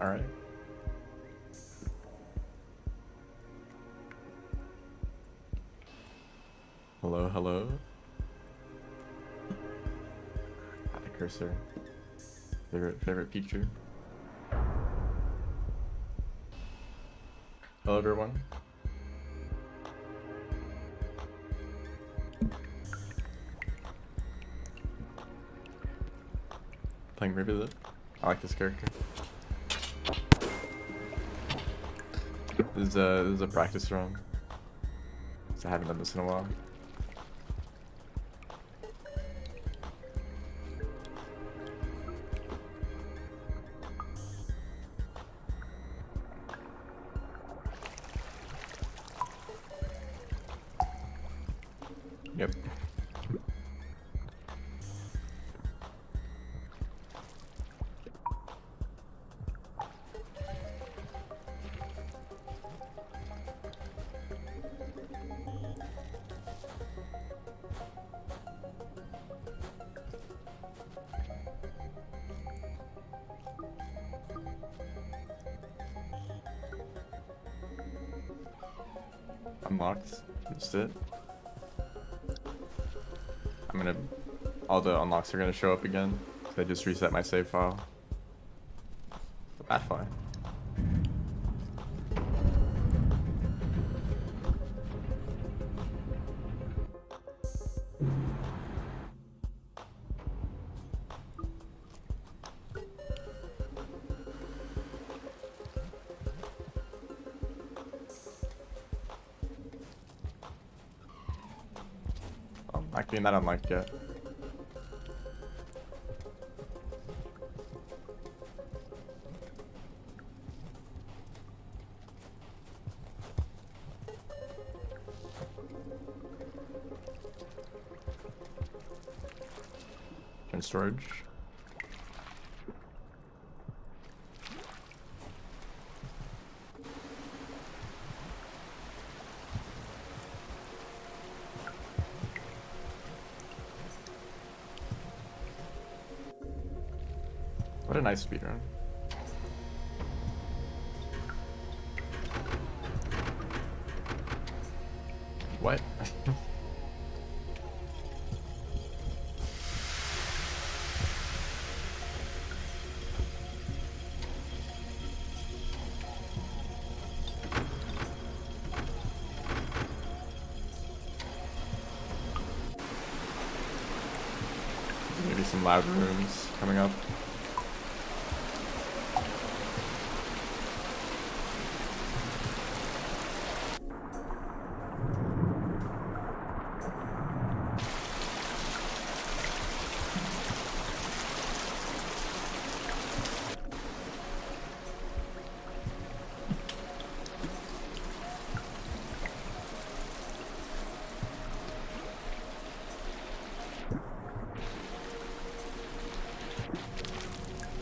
Alright. Hello, hello. Add a cursor. Favorite feature. Hello, everyone. Playing Rivulet. I like this character. This is a practice run. So I haven't done this in a while. Yep. Unlocked. Just it. All the unlocks are gonna show up again. So I just reset my save file. That's fine. Not getting that unlocked yet. Turn storage. What a nice speedrun. What? Maybe some loud rooms coming up.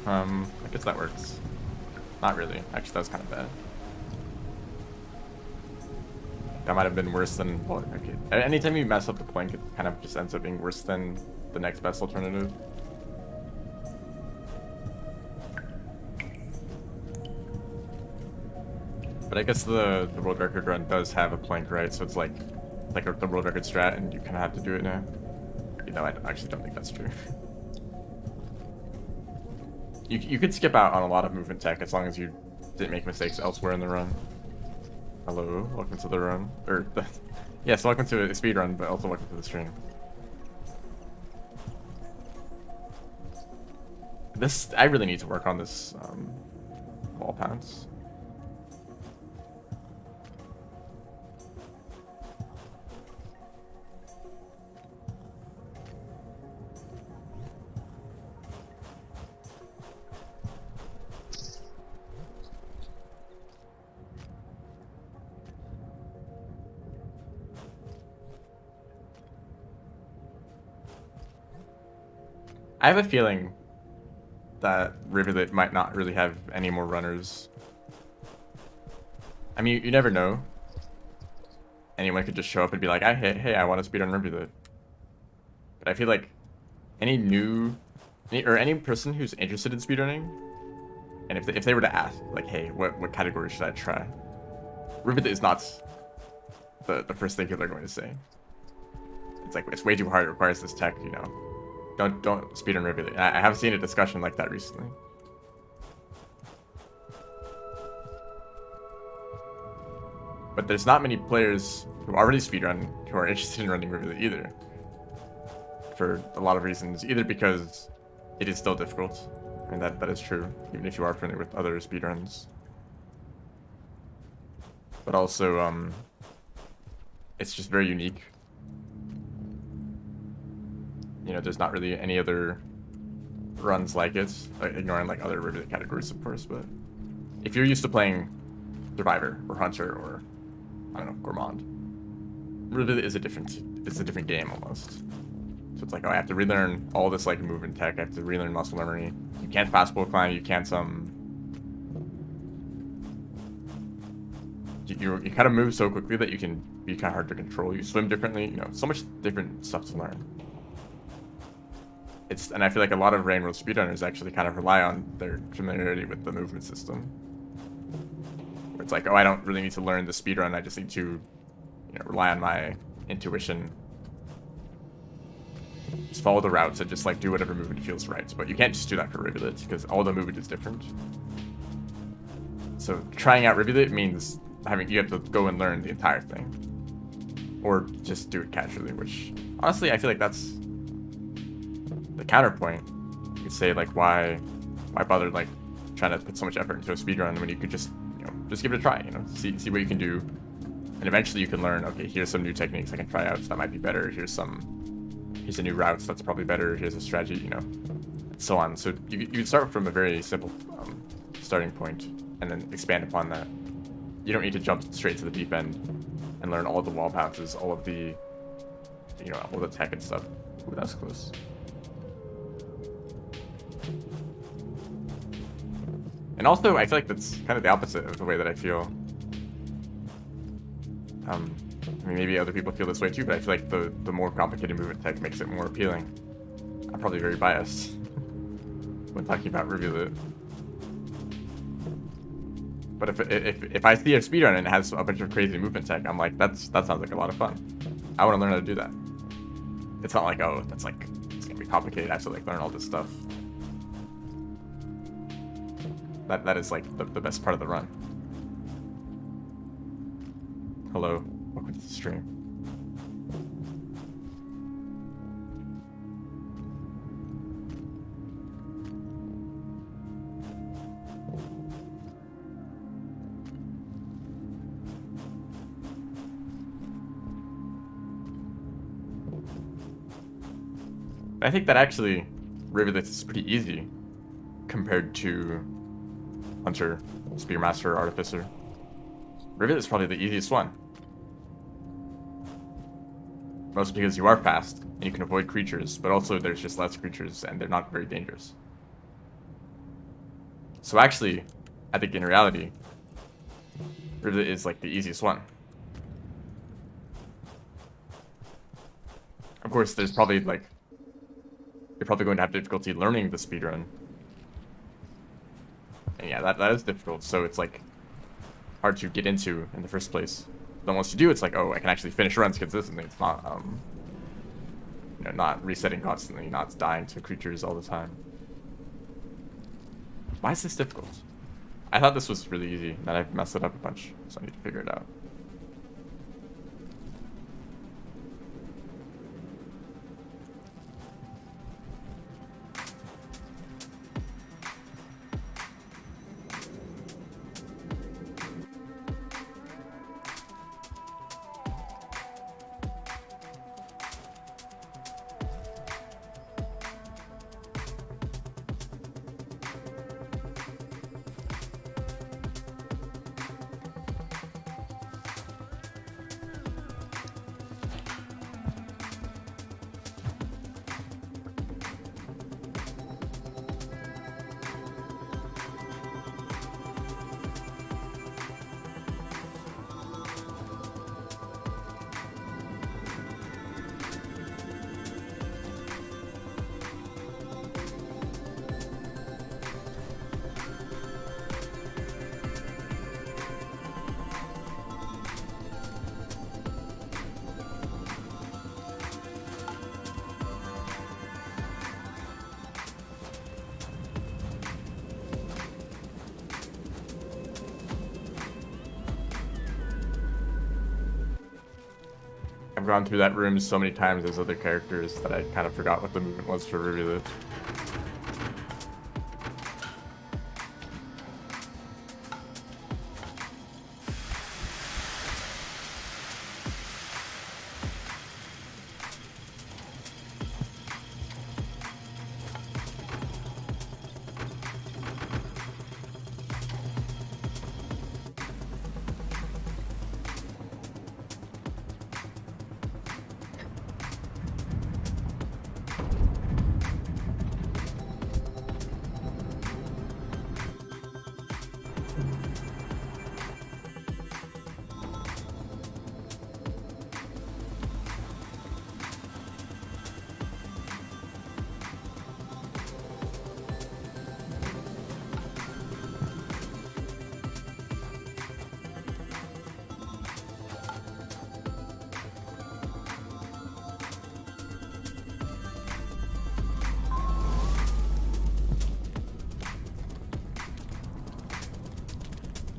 I guess that works. Not really. Actually, that was kind of bad. That might have been worse than... Well, okay. Anytime you mess up the plank, it kind of just ends up being worse than the next best alternative. But I guess the world record run does have a plank, right? So it's like the world record strat, and you kind of have to do it now. You know, I actually don't think that's true. You could skip out on a lot of movement tech as long as you didn't make mistakes elsewhere in the run. Hello, welcome to the run. Yes, welcome to a speed run, but also welcome to the stream. I really need to work on this wall pounce. I have a feeling that Rivulet might not really have any more runners. I mean, you never know. Anyone could just show up and be like, hey, I want to speedrun Rivulet. But I feel like any person who's interested in speedrunning And if they were to ask, like, hey, what category should I try? Rivulet is not the first thing people are going to say. It's like, it's way too hard, it requires this tech, you know. Don't speedrun Rivulet. I have seen a discussion like that recently. But there's not many players who already speedrun who are interested in running Rivulet either. For a lot of reasons. Either because it is still difficult. I mean, that is true, even if you are familiar with other speedruns. But also, it's just very unique. You know, there's not really any other runs like it, ignoring like other Rivulet categories, of course. But if you're used to playing Survivor or Hunter or I don't know, Gourmand, Rivulet is a different game almost. So it's like, oh, I have to relearn all this like movement tech. I have to relearn muscle memory. You can't fastball climb. You can't you kind of move so quickly that you can be kind of hard to control. You swim differently. You know, so much different stuff to learn. And I feel like a lot of Rain World speedrunners actually kind of rely on their familiarity with the movement system. Where it's like, oh, I don't really need to learn the speedrun. I just need to, you know, rely on my intuition. Just follow the routes and just like do whatever movement feels right. But you can't just do that for Rivulet because all the movement is different. So trying out Rivulet means you have to go and learn the entire thing, or just do it casually. Which honestly, I feel like that's the counterpoint. You could say like, why bother like trying to put so much effort into a speedrun when you could just, you know, just give it a try. You know, see what you can do, and eventually you can learn. Okay, here's some new techniques I can try out that might be better. Here's a new route that's probably better. Here's a strategy, you know, so on. So you start from a very simple starting point and then expand upon that. You don't need to jump straight to the deep end and learn all of the wall passes, all of the, you know, all the tech and stuff. Ooh, that's close. And also, I feel like that's kind of the opposite of the way that I feel. I mean, maybe other people feel this way too, but I feel like the more complicated movement tech makes it more appealing. I'm probably very biased when talking about Rivulet. But if I see a speedrun and it has a bunch of crazy movement tech, I'm like, that sounds like a lot of fun. I want to learn how to do that. It's not like, oh, it's gonna be complicated. I have to like learn all this stuff. That is like the best part of the run. Hello, welcome to the stream. I think that actually Rivulet is pretty easy compared to Hunter, Spearmaster, Artificer. Rivulet is probably the easiest one. Mostly because you are fast and you can avoid creatures, but also there's just less creatures and they're not very dangerous. So actually, I think in reality, Rivulet is like the easiest one. Of course, there's probably like, you're probably going to have difficulty learning the speedrun. And yeah, that is difficult, so it's like hard to get into in the first place. Then once you do, it's like, oh, I can actually finish runs consistently. It's not, you know, not resetting constantly, not dying to creatures all the time. Why is this difficult? I thought this was really easy, and then I've messed it up a bunch, so I need to figure it out. I've gone through that room so many times as other characters that I kind of forgot what the movement was for Rivulet.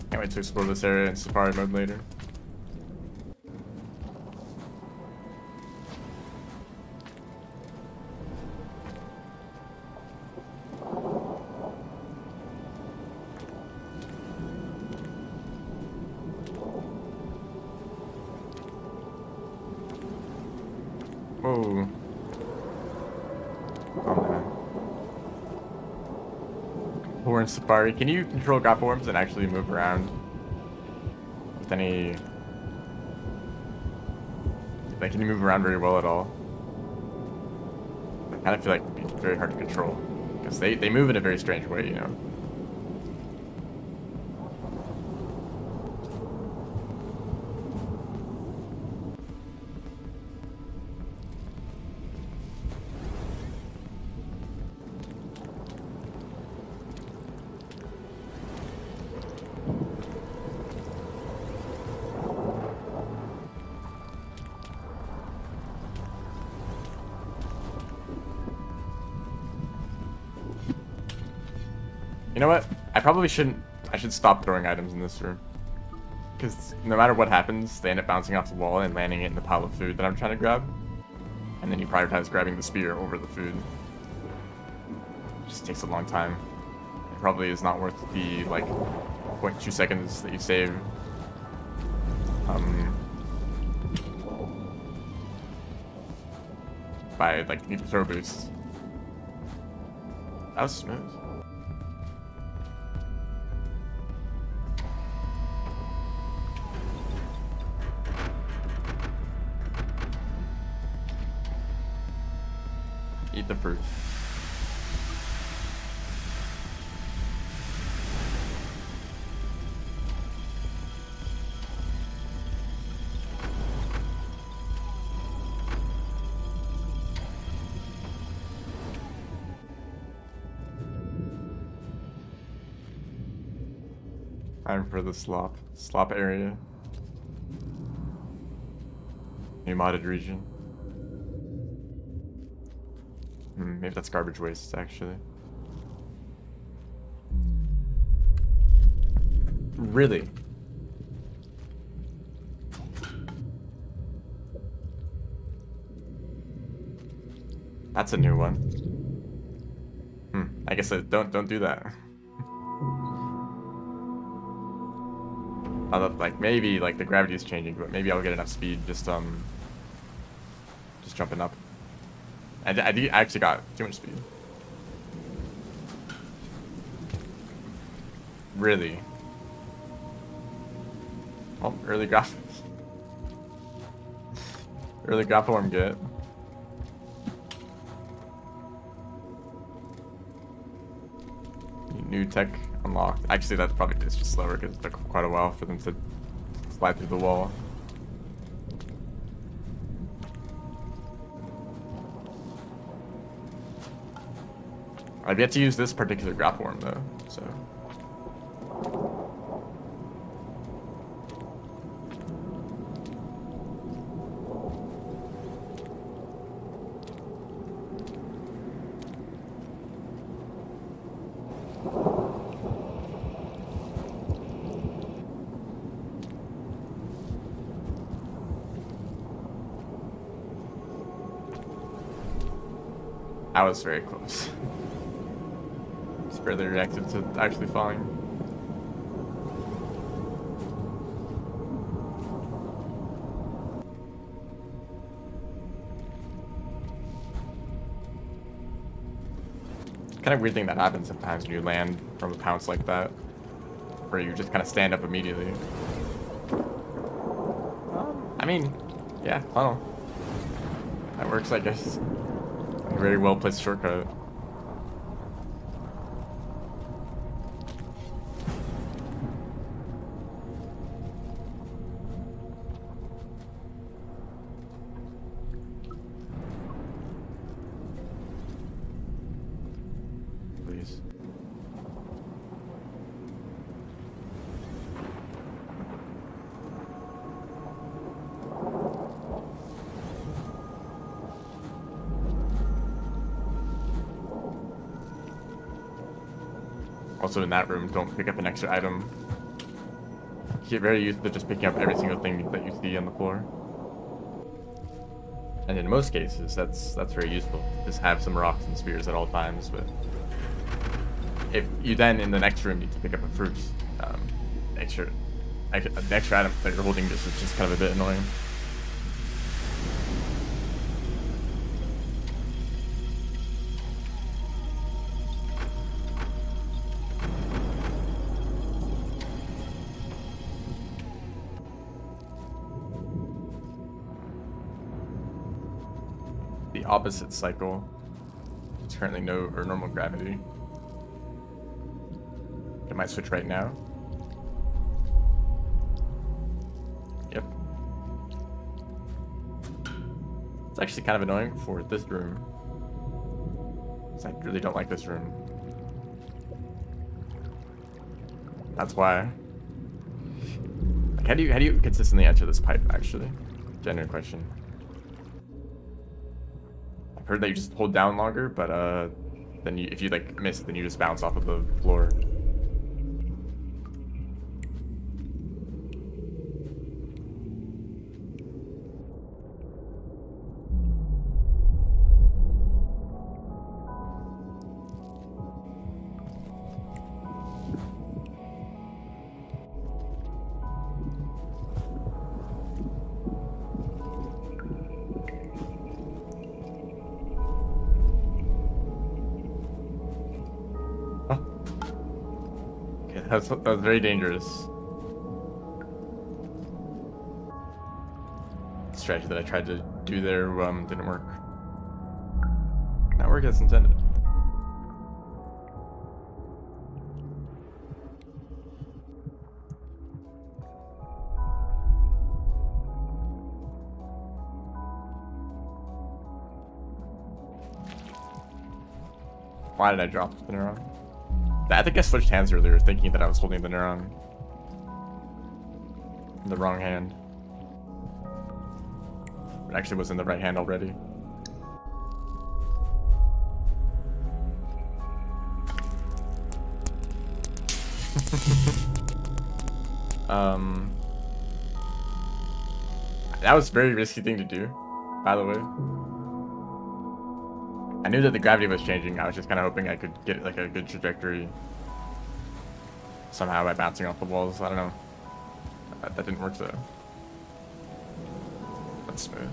Can't wait to explore this area in Safari mode later. Whoa. Oh man. We're in Safari. Can you control God forms and actually move around with any... Like, can you move around very well at all? I kind of feel like it'd be very hard to control. Because they move in a very strange way, you know? You know what? I probably shouldn't... I should stop throwing items in this room. Because no matter what happens, they end up bouncing off the wall and landing it in the pile of food that I'm trying to grab. And then you prioritize grabbing the spear over the food. It just takes a long time. It probably is not worth the, like, 0.2 seconds that you save. By, like, need to throw boosts. That was smooth. Eat the fruit. Time for the slop area. New modded region. Maybe that's garbage waste, actually. Really? That's a new one. I guess don't do that. Like maybe like the gravity is changing, but maybe I'll get enough speed just jumping up. I actually got too much speed. Really? Oh, early graph. Early graph form get. New tech unlocked. Actually, that's probably just slower because it took quite a while for them to slide through the wall. I've yet to use this particular graph worm though, so. I was very close. Just barely reacted to actually falling. Kind of weird thing that happens sometimes when you land from a pounce like that, where you just kind of stand up immediately. I mean, yeah, funnel. That works, I guess. A very well placed shortcut. Please. Also in that room, don't pick up an extra item. You get very used to just picking up every single thing that you see on the floor. And in most cases, that's very useful. Just have some rocks and spears at all times. But if you then in the next room need to pick up a fruit, the extra item that you're holding is just kind of a bit annoying. The opposite cycle. It's currently no or normal gravity. It might switch right now. Yep. It's actually kind of annoying for this room, because I really don't like this room. That's why. Like, how do you consistently enter this pipe? Actually, genuine question. I've heard that you just hold down longer, but then if you like miss, then you just bounce off of the floor. That was very dangerous. The strategy that I tried to do there didn't work. Not work as intended. Why did I drop the neuron? I think I switched hands earlier, thinking that I was holding the neuron in the wrong hand. It actually was in the right hand already. That was a very risky thing to do, by the way. I knew that the gravity was changing. I was just kind of hoping I could get like a good trajectory somehow by bouncing off the walls. I don't know. That didn't work though. That's smooth.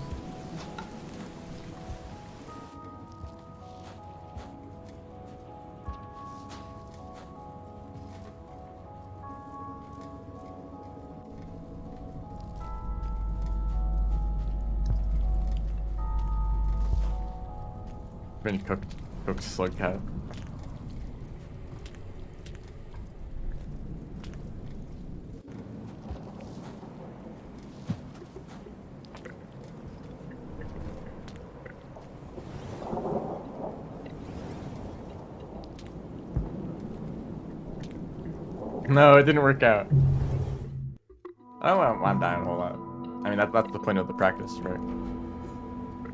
Been cooked slug cat. No, it didn't work out. Oh, well, I'm dying a whole lot. I mean, that's the point of the practice, right?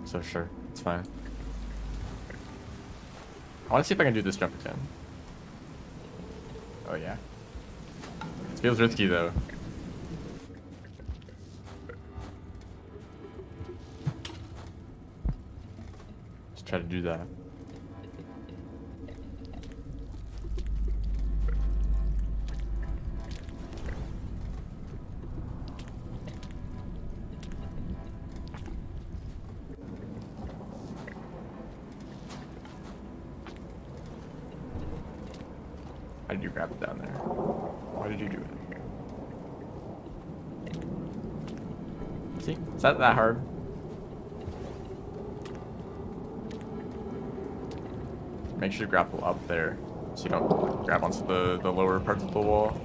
So sure, it's fine. I want to see if I can do this jump again. Oh yeah. It feels risky though. Just try to do that. Why did you grab it down there? Why did you do it? See? Is that hard? Make sure you grapple up there so you don't grab onto the lower parts of the wall.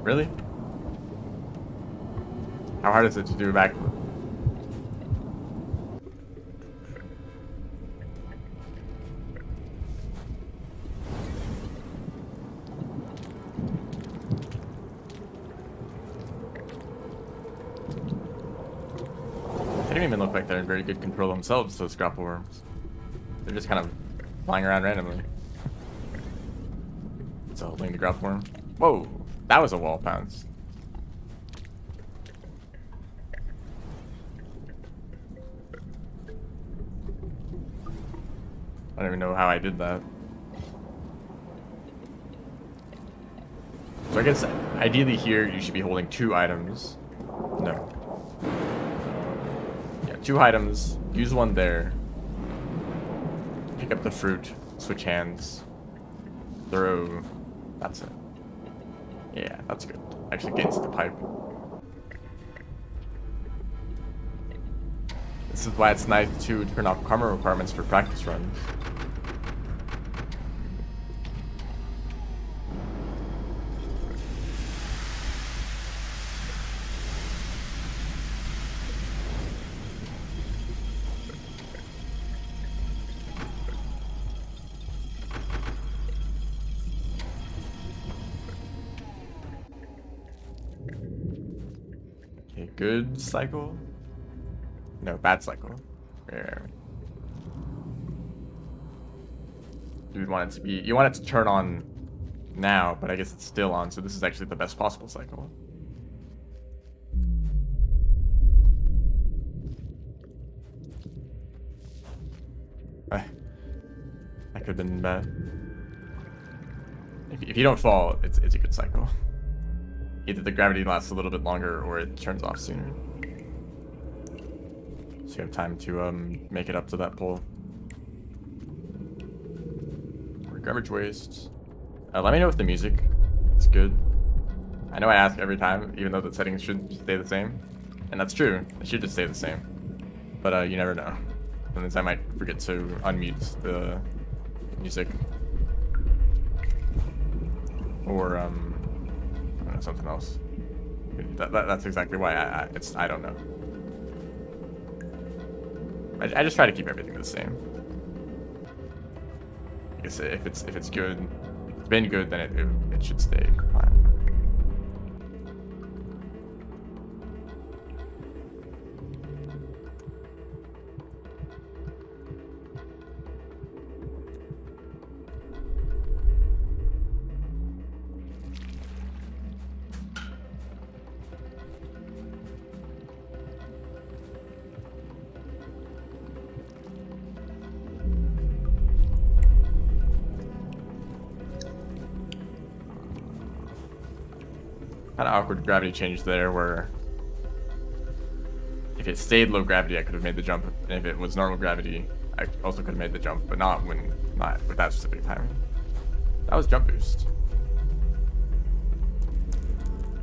Really? How hard is it to do a backflip? They don't even look like they're in very good control themselves, those grapple worms. They're just kind of flying around randomly. It's holding the grapple worm. Whoa! That was a wall bounce. I don't even know how I did that. So I guess ideally here you should be holding 2 items. No. Yeah, 2 items. Use one there. Pick up the fruit. Switch hands. Throw. That's it. Yeah, that's good. Actually get into the pipe. This is why it's nice to turn off karma requirements for practice runs. Okay, good cycle. No, bad cycle. Where you want it to be, you want it to turn on now, but I guess it's still on, so this is actually the best possible cycle. That could have been bad. If you don't fall, it's a good cycle. Either the gravity lasts a little bit longer or it turns off sooner. So you have time to make it up to that pole. Or garbage waste. Let me know if the music is good. I know I ask every time, even though the settings should stay the same. And that's true, it should just stay the same. But you never know. Sometimes I might forget to unmute the music. Or I don't know, something else. That's exactly why I don't know. I just try to keep everything the same. I guess if it's good, if it's been good, then it should stay fine. Kind of awkward gravity change there, where if it stayed low gravity, I could have made the jump, and if it was normal gravity, I also could have made the jump, but not with that specific timing. That was jump boost.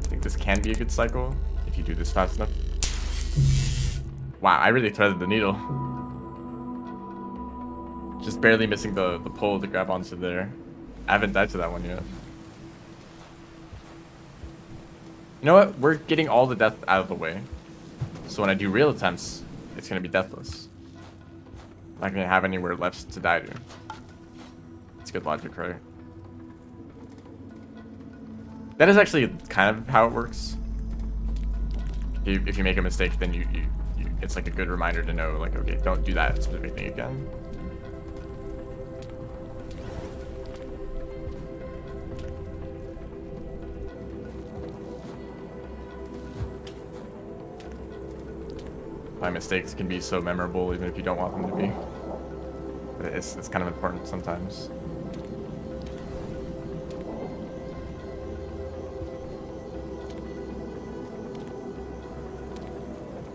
I think this can be a good cycle if you do this fast enough. Wow, I really threaded the needle. Just barely missing the pole to grab onto there. I haven't died to that one yet. You know what? We're getting all the death out of the way. So when I do real attempts, it's going to be deathless. I'm not going to have anywhere left to die to. It's good logic, right? That is actually kind of how it works. If you make a mistake, then you it's like a good reminder to know, like, okay, don't do that specific thing again. My mistakes can be so memorable, even if you don't want them to be. But it's kind of important sometimes.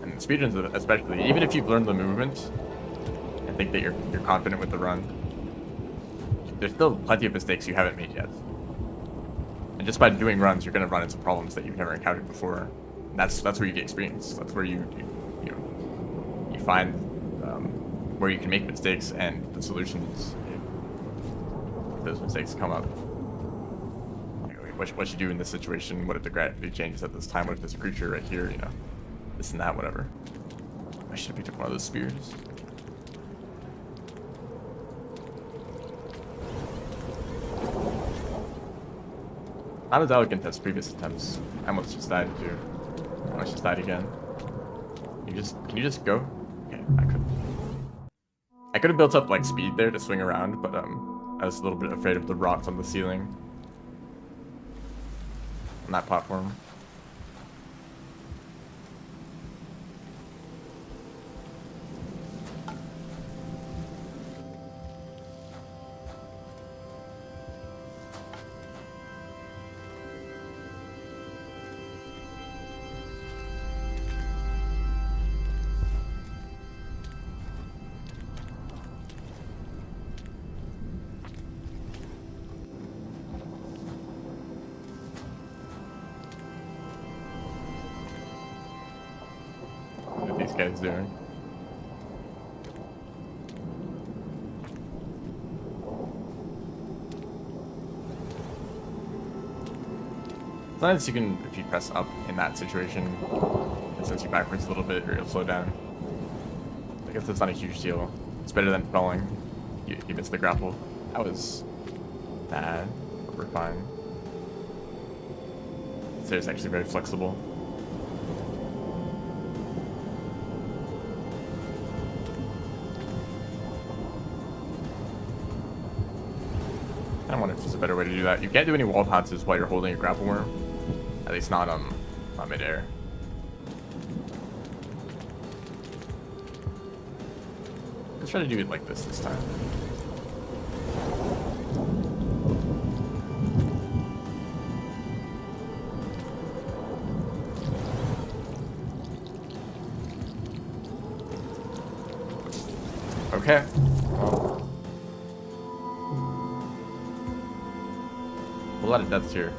And speedruns especially, even if you've learned the movement and think that you're confident with the run, there's still plenty of mistakes you haven't made yet. And just by doing runs, you're going to run into problems that you've never encountered before. And that's where you get experience. That's where you find where you can make mistakes and the solutions if those mistakes come up. Like, what you do in this situation? What if the gravity changes at this time? What if there's a creature right here? You know, this and that, whatever. I should have picked up one of those spears. Not as elegant as previous attempts. I almost just died too. I almost just died again. Can you just go? Okay, I could have built up like speed there to swing around, but I was a little bit afraid of the rocks on the ceiling on that platform. These guys doing. Sometimes you can, if you press up in that situation, it sends you backwards a little bit, or you'll slow down. I guess it's not a huge deal. It's better than falling. You missed the grapple. That was bad, but we're fine. So it's actually very flexible. I wonder if there's a better way to do that. You can't do any wall pounces while you're holding a grapple worm. At least not mid-air. Let's try to do it like this time. Okay. Well, a lot of deaths here.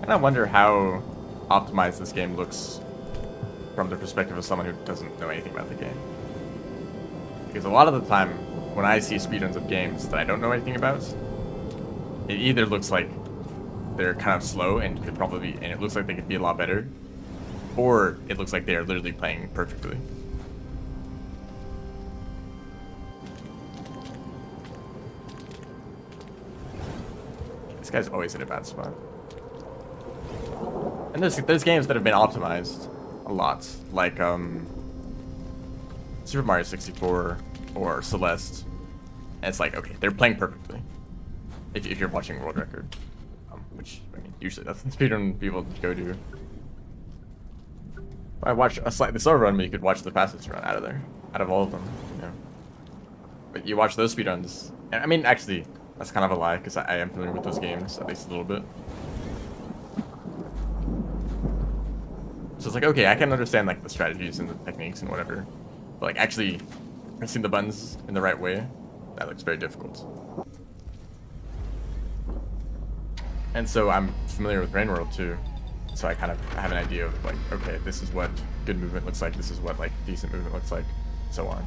And I wonder how optimized this game looks from the perspective of someone who doesn't know anything about the game. Because a lot of the time, when I see speedruns of games that I don't know anything about, it either looks like they're kind of slow and it looks like they could be a lot better, or it looks like they are literally playing perfectly. This guy's always in a bad spot. And there's games that have been optimized a lot, like Super Mario 64 or Celeste. And it's like, okay, they're playing perfectly. If you're watching World Record, which I mean, usually that's the speedrun people go to. If I watch a slightly slower run, but you could watch the fastest run out of all of them. You know. But you watch those speedruns, and I mean, actually, that's kind of a lie because I am familiar with those games at least a little bit. So it's like, okay, I can understand like the strategies and the techniques and whatever, but like actually pressing the buttons in the right way That looks very difficult. And so I'm familiar with Rain World too, so I kind of have an idea of like, okay, this is what good movement looks like, this is what like decent movement looks like, so on.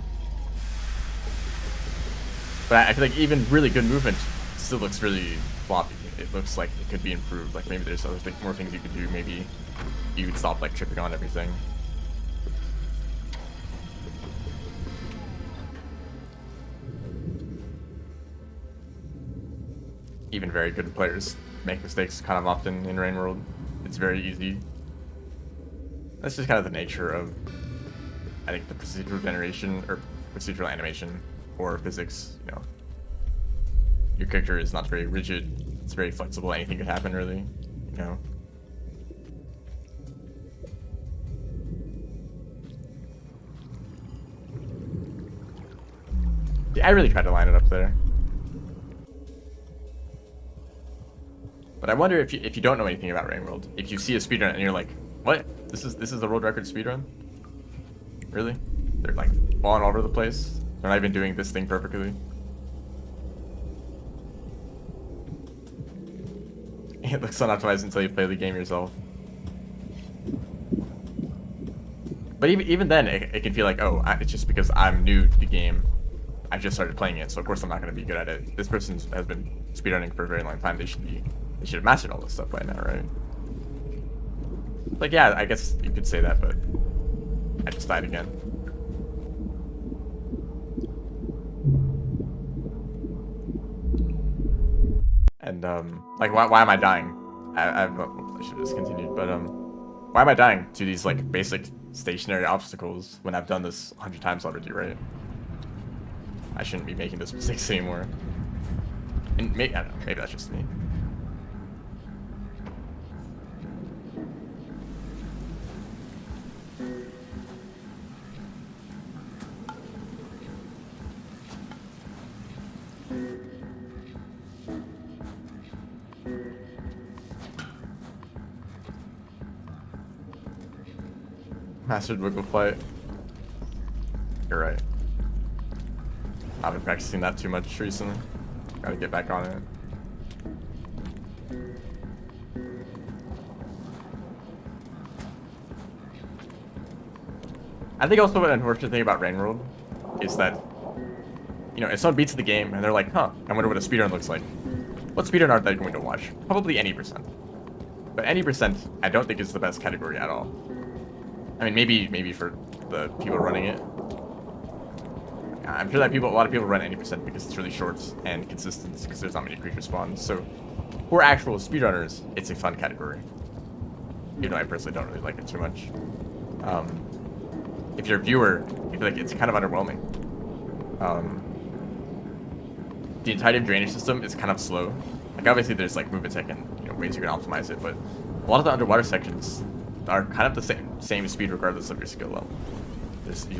But I feel like even really good movement still looks really floppy. It looks like it could be improved. Like maybe there's other more things you could do. Maybe you would stop like tripping on everything. Even very good players make mistakes kind of often in Rain World. It's very easy. That's just kind of the nature of, I think, the procedural generation or procedural animation or physics. You know, your character is not very rigid. It's very flexible. Anything could happen, really. You know. Yeah, I really tried to line it up there. But I wonder if you don't know anything about Rain World, if you see a speedrun and you're like, what? This is the world record speedrun? Really? They're like falling all over the place. They're not even doing this thing perfectly. It looks unoptimized until you play the game yourself. But even then, it can feel like, oh, it's just because I'm new to the game. I just started playing it, so of course I'm not going to be good at it. This person has been speedrunning for a very long time. They should have mastered all this stuff by now, right? Like, yeah, I guess you could say that, but I just died again. And, like, why am I dying? I should have just continued, but, why am I dying to these, like, basic stationary obstacles when I've done this 100 times already, right? I shouldn't be making those mistakes anymore. And maybe, I don't know, maybe that's just me. Mastered wiggle flight. You're right. I've been practicing that too much recently. Gotta get back on it. I think also an unfortunate thing about Rain World is that, you know, if someone beats the game and they're like, huh, I wonder what a speedrun looks like. What speedrun are they going to watch? Probably any percent. But any percent, I don't think is the best category at all. I mean, maybe for the people running it. I'm sure that a lot of people run any percent because it's really short and consistent because there's not many creature spawns. So for actual speedrunners, it's a fun category. Even though I personally don't really like it too much. If you're a viewer, I feel like it's kind of underwhelming. The entirety of drainage system is kind of slow. Like obviously there's like movement tech and ways you can optimize it, but a lot of the underwater sections are kind of the same speed regardless of your skill level.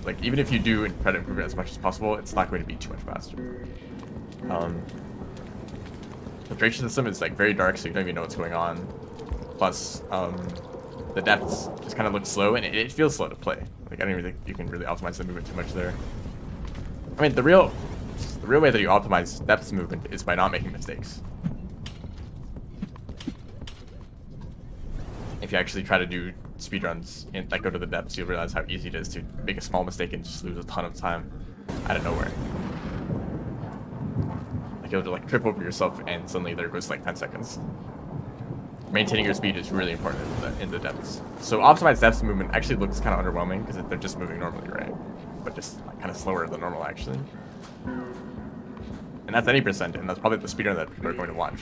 Like even if you do try to improve it as much as possible, it's not going to be too much faster. The drainage system is like very dark, so you don't even know what's going on. Plus, the depths just kind of look slow, and it feels slow to play. Like I don't even think you can really optimize the movement too much there. I mean, the real way that you optimize depth movement is by not making mistakes. If you actually try to do speedruns that go to the depths, you'll realize how easy it is to make a small mistake and just lose a ton of time out of nowhere. Like you'll like trip over yourself and suddenly there goes like 10 seconds. Maintaining your speed is really important in the depths. So optimized depths movement actually looks kind of underwhelming because they're just moving normally, right? But just like, kind of slower than normal actually. And that's any percent, and that's probably the speedrun that people are going to watch.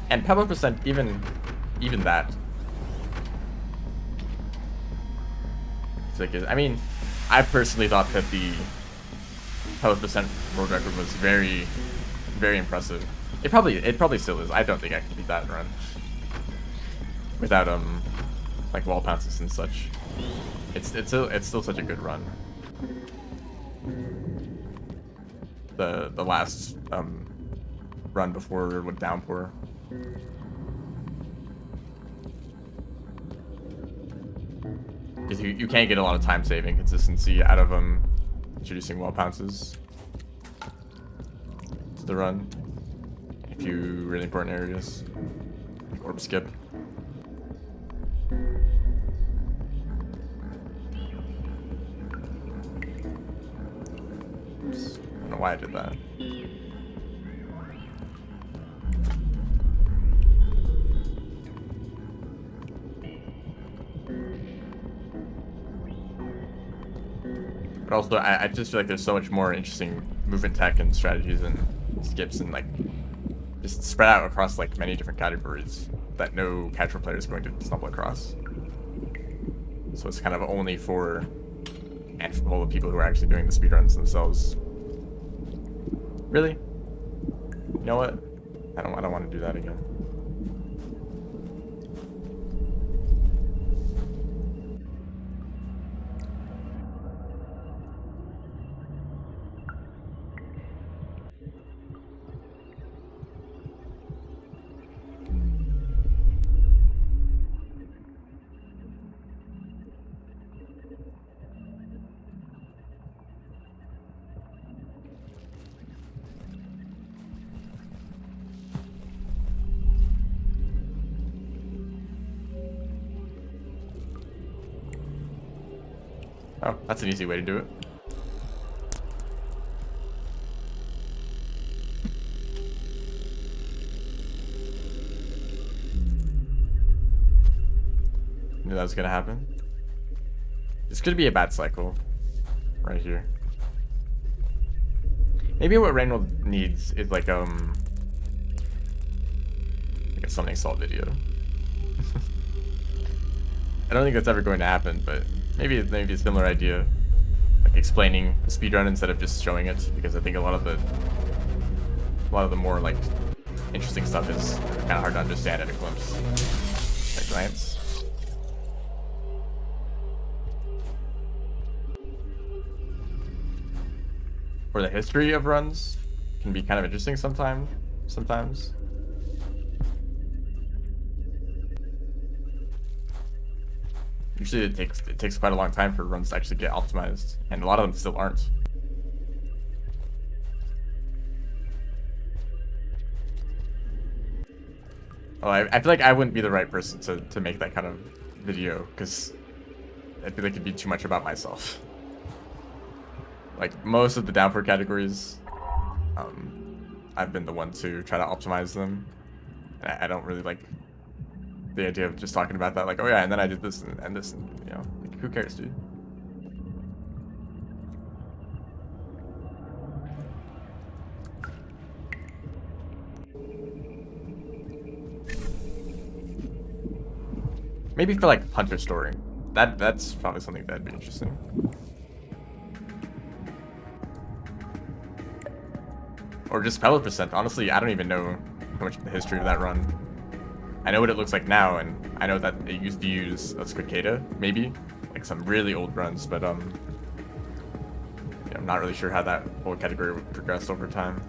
And Pebble percent, even that. It's like, I mean, I personally thought that the Pebble percent world record was very, very impressive. It probably still is. I don't think I can beat that run without like wall pounces and such. It's still such a good run. The last run before with downpour. Because you can't get a lot of time saving consistency out of introducing wall pounces to the run. A few really important areas, like orb skip. Oops. I don't know why I did that. But also, I just feel like there's so much more interesting movement tech and strategies and skips and like just spread out across like many different categories that no casual player is going to stumble across. So it's kind of only for a handful of people who are actually doing the speedruns themselves. Really? You know what? I don't want to do that again. Oh, that's an easy way to do it. Knew that was gonna happen. This could be a bad cycle right here. Maybe what Reynold needs is like a something salt video. I don't think that's ever going to happen, but maybe a similar idea, like explaining the speedrun instead of just showing it, because I think a lot of the more like interesting stuff is kind of hard to understand at a glimpse, at a glance. Or the history of runs can be kind of interesting sometimes. Usually it takes quite a long time for runs to actually get optimized, and a lot of them still aren't. Oh, I feel like I wouldn't be the right person to make that kind of video, because I feel like it'd be too much about myself. Like most of the downpour categories, I've been the one to try to optimize them. I don't really like the idea of just talking about that, like, oh yeah, and then I did this and this, and, you know, like, who cares, dude? Maybe for like Hunter story, that's probably something that'd be interesting. Or just Pellet percent. Honestly, I don't even know how much of the history of that run. I know what it looks like now, and I know that it used to use a Squidcada, maybe, like some really old runs, but yeah, I'm not really sure how that whole category would progress over time.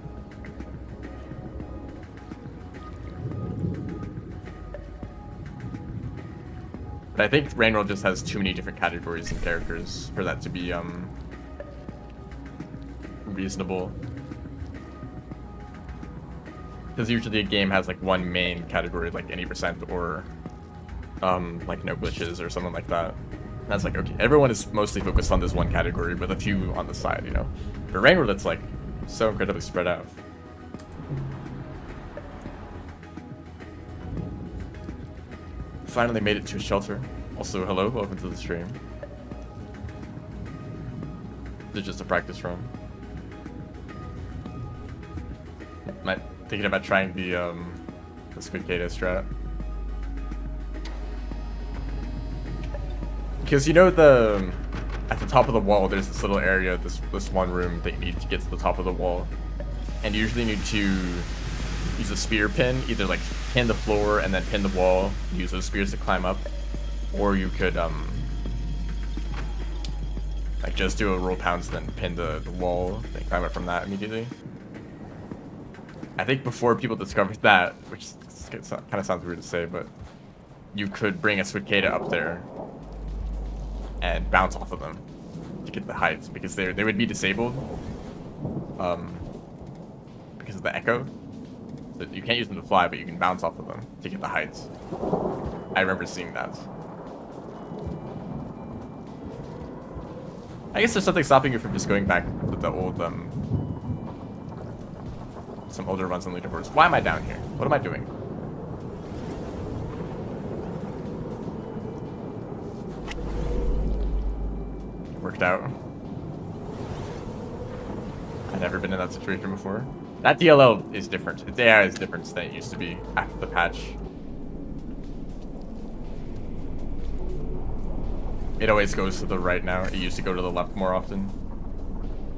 But I think Rainroll just has too many different categories and characters for that to be reasonable. Because usually a game has like one main category, like any percent, or like no glitches or something like that. And that's like, okay, everyone is mostly focused on this one category with a few on the side, you know. But Rainbow, that's like so incredibly spread out. Finally made it to a shelter. Also, hello, welcome to the stream. This is just a practice run. Thinking about trying the Squidcada strat. Because you know at the top of the wall there's this little area, this one room that you need to get to the top of the wall. And you usually need to use a spear pin, either like pin the floor and then pin the wall, use those spears to climb up. Or you could like just do a roll pounce and then pin the wall, then climb up from that immediately. I think before people discovered that, which kind of sounds weird to say, but you could bring a Squidcada up there and bounce off of them to get the heights because they would be disabled. Because of the echo. So you can't use them to fly, but you can bounce off of them to get the heights. I remember seeing that. I guess there's something stopping you from just going back to the old, some older runs on leaderboards. Why am I down here? What am I doing? Worked out. I've never been in that situation before. That DLL is different. Its AI is different than it used to be after the patch. It always goes to the right now. It used to go to the left more often.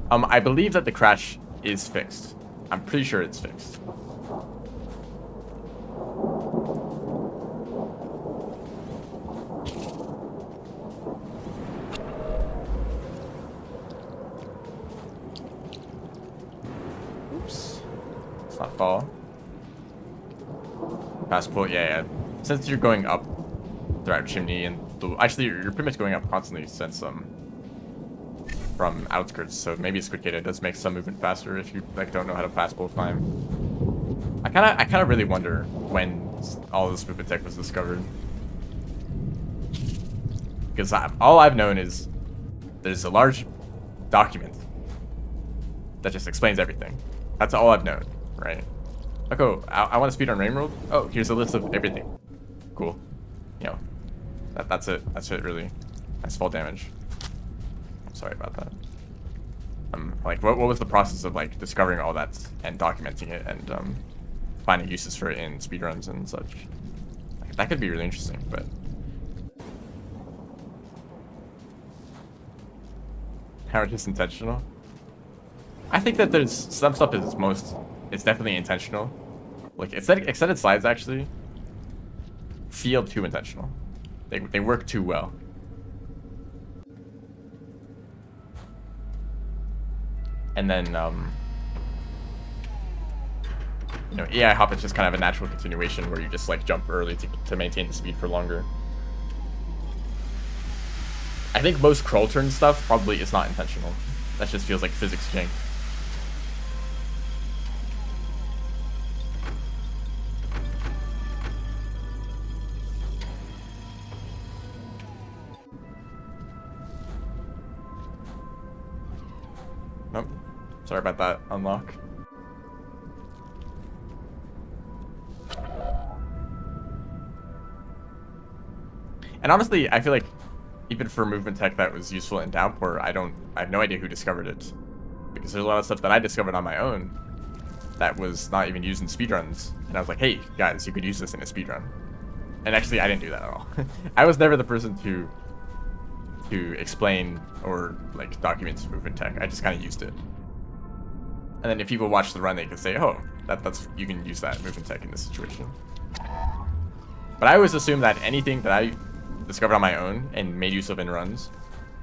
I believe that the crash is fixed. I'm pretty sure it's fixed. Oops. Let's not fall. Fast pull, yeah. Since you're going up throughout chimney and actually you're pretty much going up constantly since from outskirts, so maybe Squidcada does make some movement faster if you like don't know how to fast pull climb. I kinda really wonder when all this movement tech was discovered. Because all I've known is there's a large document that just explains everything. That's all I've known, right? Like, oh, I want to speedrun Rain World. Oh, here's a list of everything. Cool. You know, that's it. That's it, really. Nice fall damage. I'm sorry about that. Like, what was the process of like discovering all that and documenting it and finding uses for it in speedruns and such? Like, that could be really interesting, but. How it is intentional? I think that there's some stuff it's definitely intentional. Like extended slides actually feel too intentional. They work too well. And then you know, AI hop is just kind of a natural continuation where you just like jump early to maintain the speed for longer. I think most crawl turn stuff probably is not intentional. That just feels like physics jank. Nope. Sorry about that unlock. And honestly, I feel like even for movement tech that was useful in Downpour, I have no idea who discovered it. Because there's a lot of stuff that I discovered on my own that was not even used in speedruns. And I was like, hey, guys, you could use this in a speedrun. And actually, I didn't do that at all. I was never the person to explain or like document movement tech. I just kind of used it. And then if people watch the run, they can say, oh, that's you can use that movement tech in this situation. But I always assume that anything that I discovered on my own and made use of in runs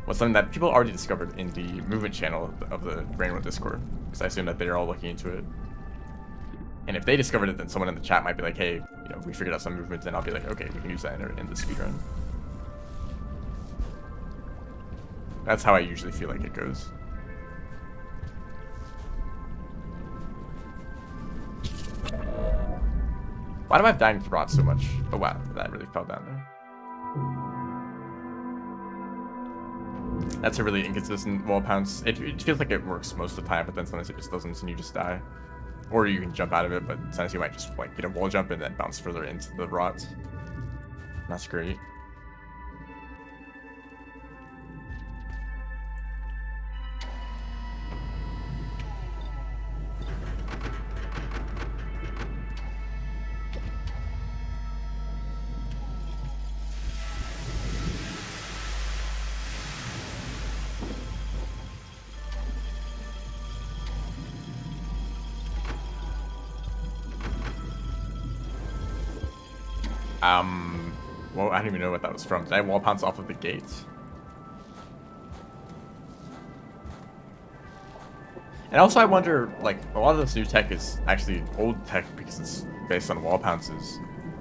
was something that people already discovered in the movement channel of the Rain World Discord, because I assume that they're all looking into it. And if they discovered it, then someone in the chat might be like, hey, you know, we figured out some movements, and I'll be like, okay, we can use that in the speedrun. That's how I usually feel like it goes. Why do I have dying to rot so much? Oh wow, that really fell down there. That's a really inconsistent wall pounce. It feels like it works most of the time, but then sometimes it just doesn't and you just die. Or you can jump out of it, but sometimes you might just like get a wall jump and then bounce further into the rot. That's great. Well, I don't even know what that was from. Did I wall pounce off of the gate? And also I wonder, like, a lot of this new tech is actually old tech because it's based on wall pounces,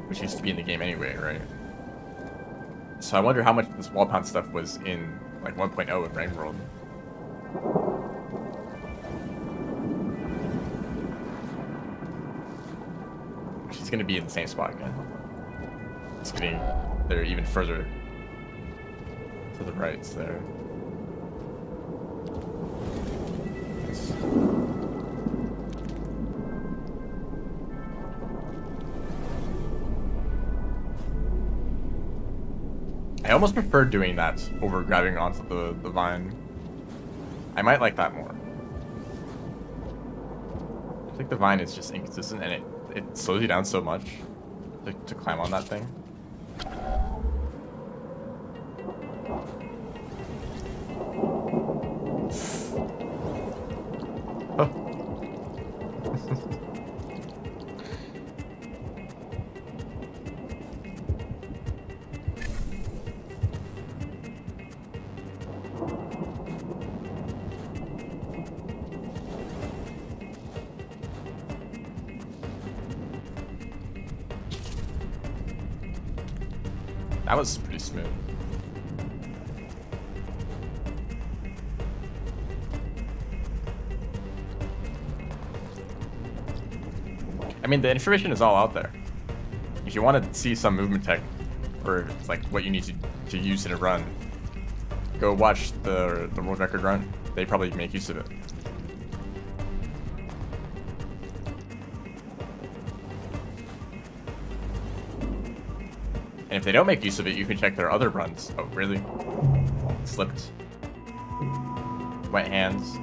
which used to be in the game anyway, right? So I wonder how much of this wall pounce stuff was in, like, 1.0 in Rain World. gonna be in the same spot again. It's getting there even further to the right there. I almost prefer doing that over grabbing onto the vine. I might like that more. I think the vine is just inconsistent and it slows you down so much to climb on that thing. Oh. That was pretty smooth. I mean, the information is all out there. If you want to see some movement tech, or like what you need to use in a run, go watch the world record run. They probably make use of it. And if they don't make use of it, you can check their other runs. Oh, really? Slipped. Wet hands.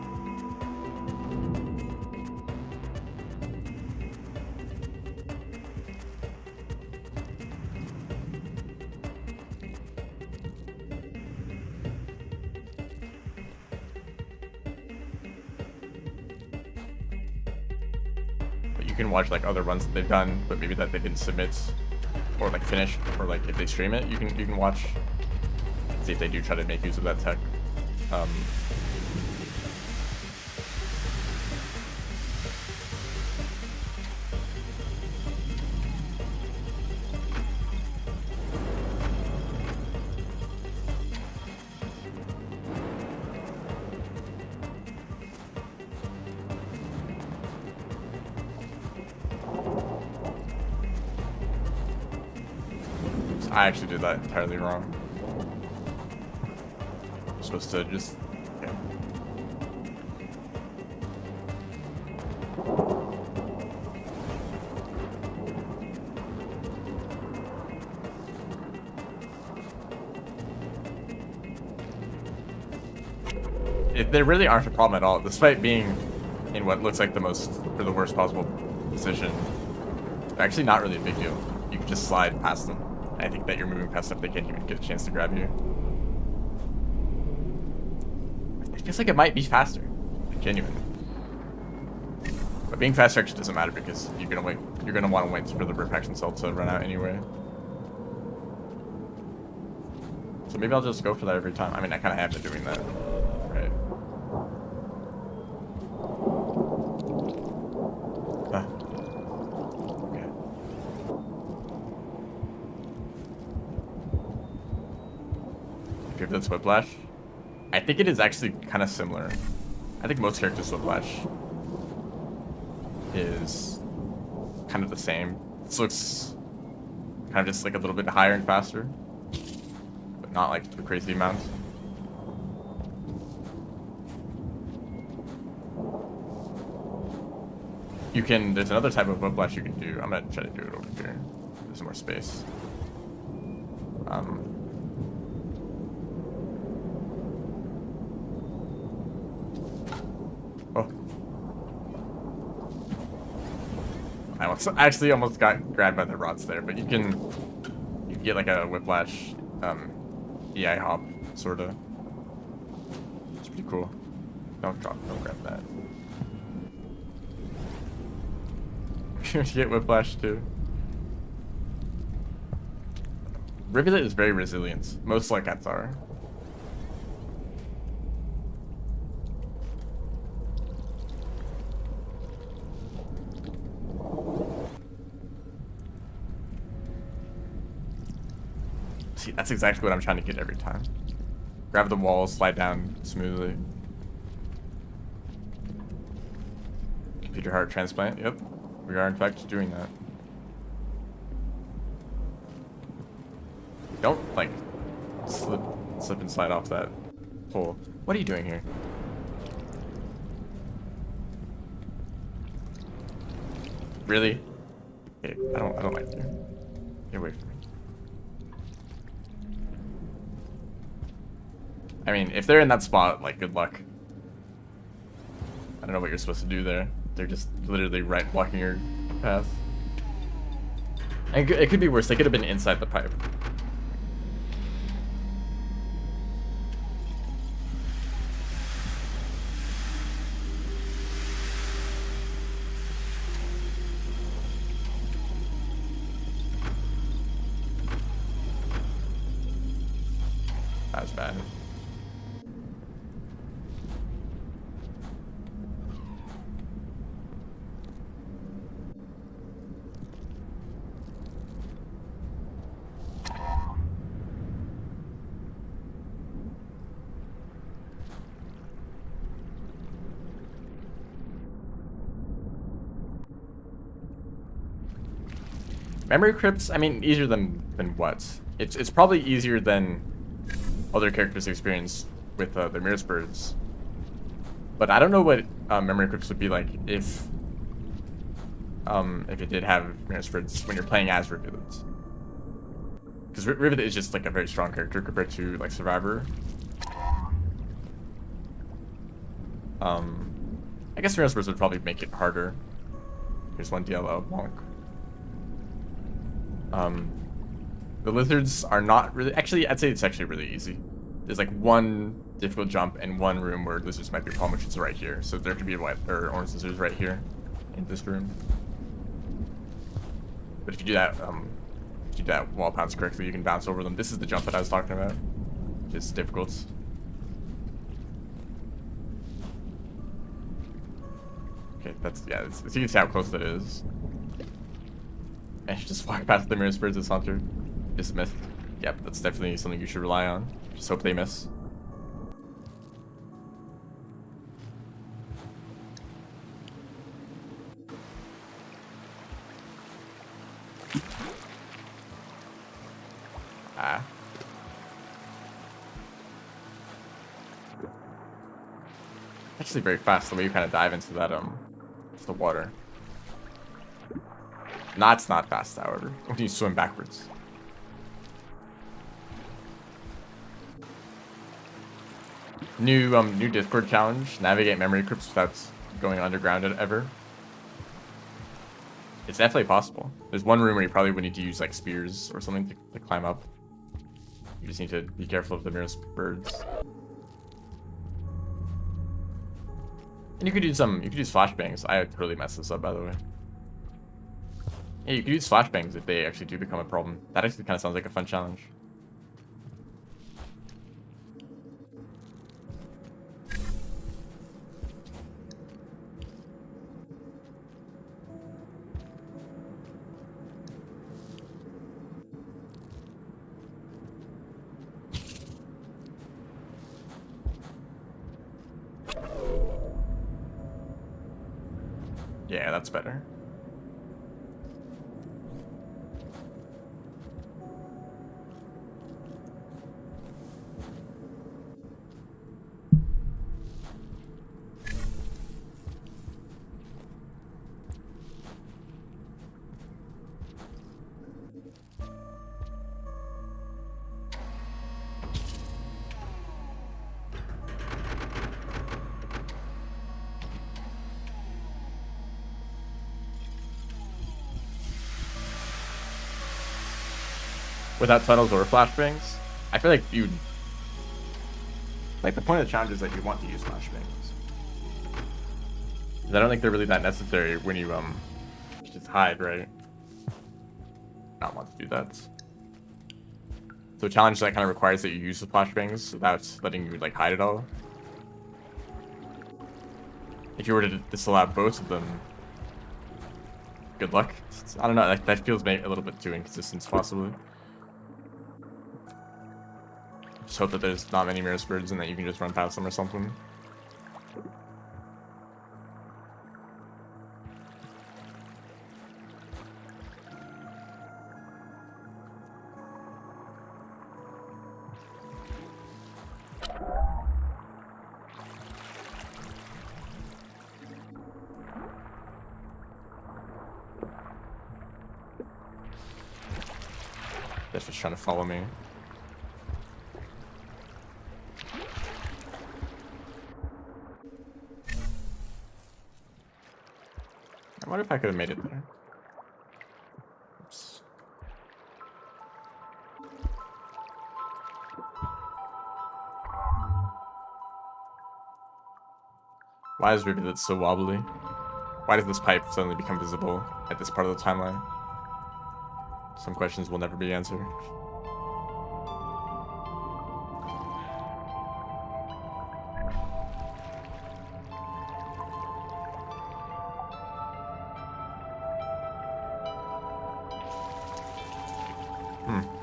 But you can watch like other runs that they've done, but maybe that they didn't submit. Or like finish, or like if they stream it, you can watch, see if they do try to make use of that tech. I actually did that entirely wrong. I'm supposed to just... Yeah. They really aren't a problem at all, despite being in what looks like the most, or the worst possible position. They're actually not really a big deal. You can just slide past them. I think that you're moving past stuff, they can't even get a chance to grab you. It feels like it might be faster. Genuinely. But being faster actually doesn't matter because you're gonna wait. You're gonna want to wait for the refraction cell to run out anyway. So maybe I'll just go for that every time. I mean, I kind of have been doing that, right? If that's Whiplash, I think it is actually kind of similar. I think most characters Whiplash is kind of the same. This looks kind of just like a little bit higher and faster, but not like the crazy amounts. You can, there's another type of Whiplash you can do. I'm gonna try to do it over here. There's more space. I actually almost got grabbed by the rods there, but you can get like a Whiplash EI hop, sorta. It's pretty cool. Don't grab that. You get Whiplash too. Rivulet is very resilient. Most like cats are. See, that's exactly what I'm trying to get every time. Grab the wall, slide down smoothly. Computer heart transplant, yep. We are in fact doing that. Don't, like, slip and slide off that pole. What are you doing here? Really? Okay, I don't like you. Get away from me. I mean, if they're in that spot, like, good luck. I don't know what you're supposed to do there. They're just literally right blocking your path. And it could be worse. They could have been inside the pipe. That's bad. Memory crypts, I mean, easier than what? It's probably easier than other characters experience with the Mirror Birds. But I don't know what memory crypts would be like if it did have Mirror Birds when you're playing as Rivulet. Because Rivulet is just like a very strong character compared to like Survivor. I guess Mirror Birds would probably make it harder. Here's one DLO bonk. The lizards are not really... Actually, I'd say it's actually really easy. There's like one difficult jump and one room where lizards might be a problem, which is right here. So there could be white or orange lizards right here in this room. But if you do that wall bounce correctly, you can bounce over them. This is the jump that I was talking about. It's difficult. Okay, that's... Yeah, it's you can see how close that is. And you just walk past the Mirror Birds as Hunter. Just missed. Yep, that's definitely something you should rely on. Just hope they miss. Ah. Actually very fast the way you kind of dive into that, the water. No, it's not fast, however, when you swim backwards. New Discord challenge: navigate memory crypts without going underground ever. It's definitely possible. There's one room where you probably would need to use like spears or something to climb up. You just need to be careful of the Mirror Birds. And you could use flashbangs. I totally messed this up, by the way. Yeah, you could use flashbangs if they actually do become a problem. That actually kind of sounds like a fun challenge. Yeah, that's better. Without tunnels or flashbangs, I feel like you'd... Like, the point of the challenge is that you want to use flashbangs. I don't think they're really that necessary when you just hide, right? Not want to do that. So a challenge that kind of requires that you use the flashbangs without letting you, like, hide it all. If you were to disallow both of them, good luck. I don't know, that feels a little bit too inconsistent, possibly. Just hope that there's not many Mirror Birds and that you can just run past them or something. That's just trying to follow me. I wonder if I could have made it there. Oops. Why is Rivulet so wobbly? Why does this pipe suddenly become visible at this part of the timeline? Some questions will never be answered.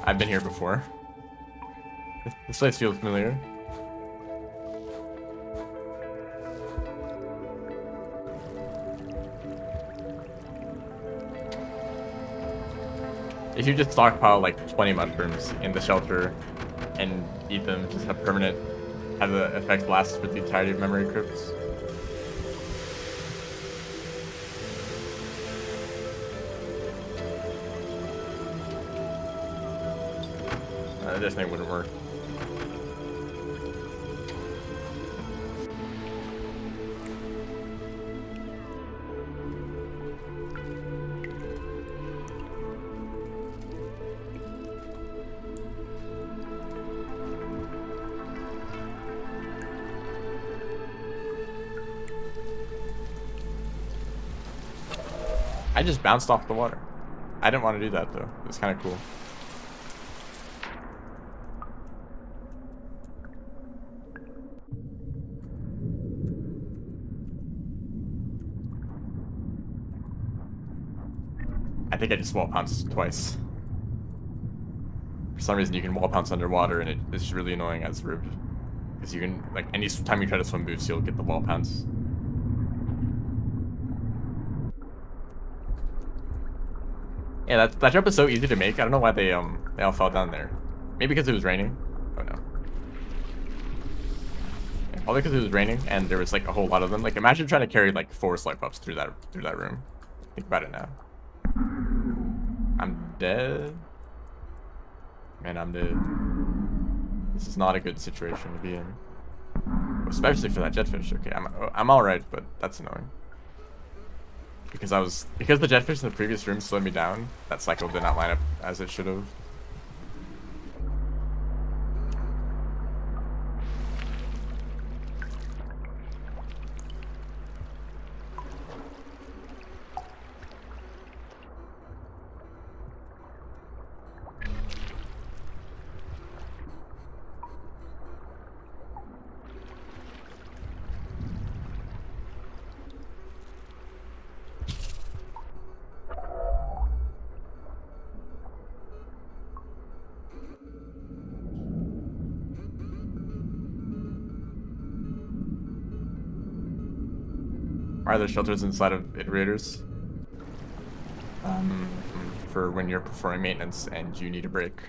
I've been here before. This place feels familiar. If you just stockpile like 20 mushrooms in the shelter and eat them, just have the effect last for the entirety of memory crypts. This thing wouldn't work. I just bounced off the water. I didn't want to do that though. It's kind of cool. I think I just wall pounced twice. For some reason you can wall pounce underwater and it's really annoying as Rib. Because you can, like, any time you try to swim boost, you'll get the wall pounce. Yeah, that jump is so easy to make. I don't know why they all fell down there. Maybe because it was raining. Oh no. Yeah, probably because it was raining and there was like a whole lot of them. Like imagine trying to carry like 4 slug pups through that room. Think about it now. I'm dead. Man, I'm dead. This is not a good situation to be in. Especially for that jetfish. Okay, I'm alright, but that's annoying. Because the jetfish in the previous room slowed me down, that cycle did not line up as it should have. Are there shelters inside of iterators? For when you're performing maintenance and you need a break.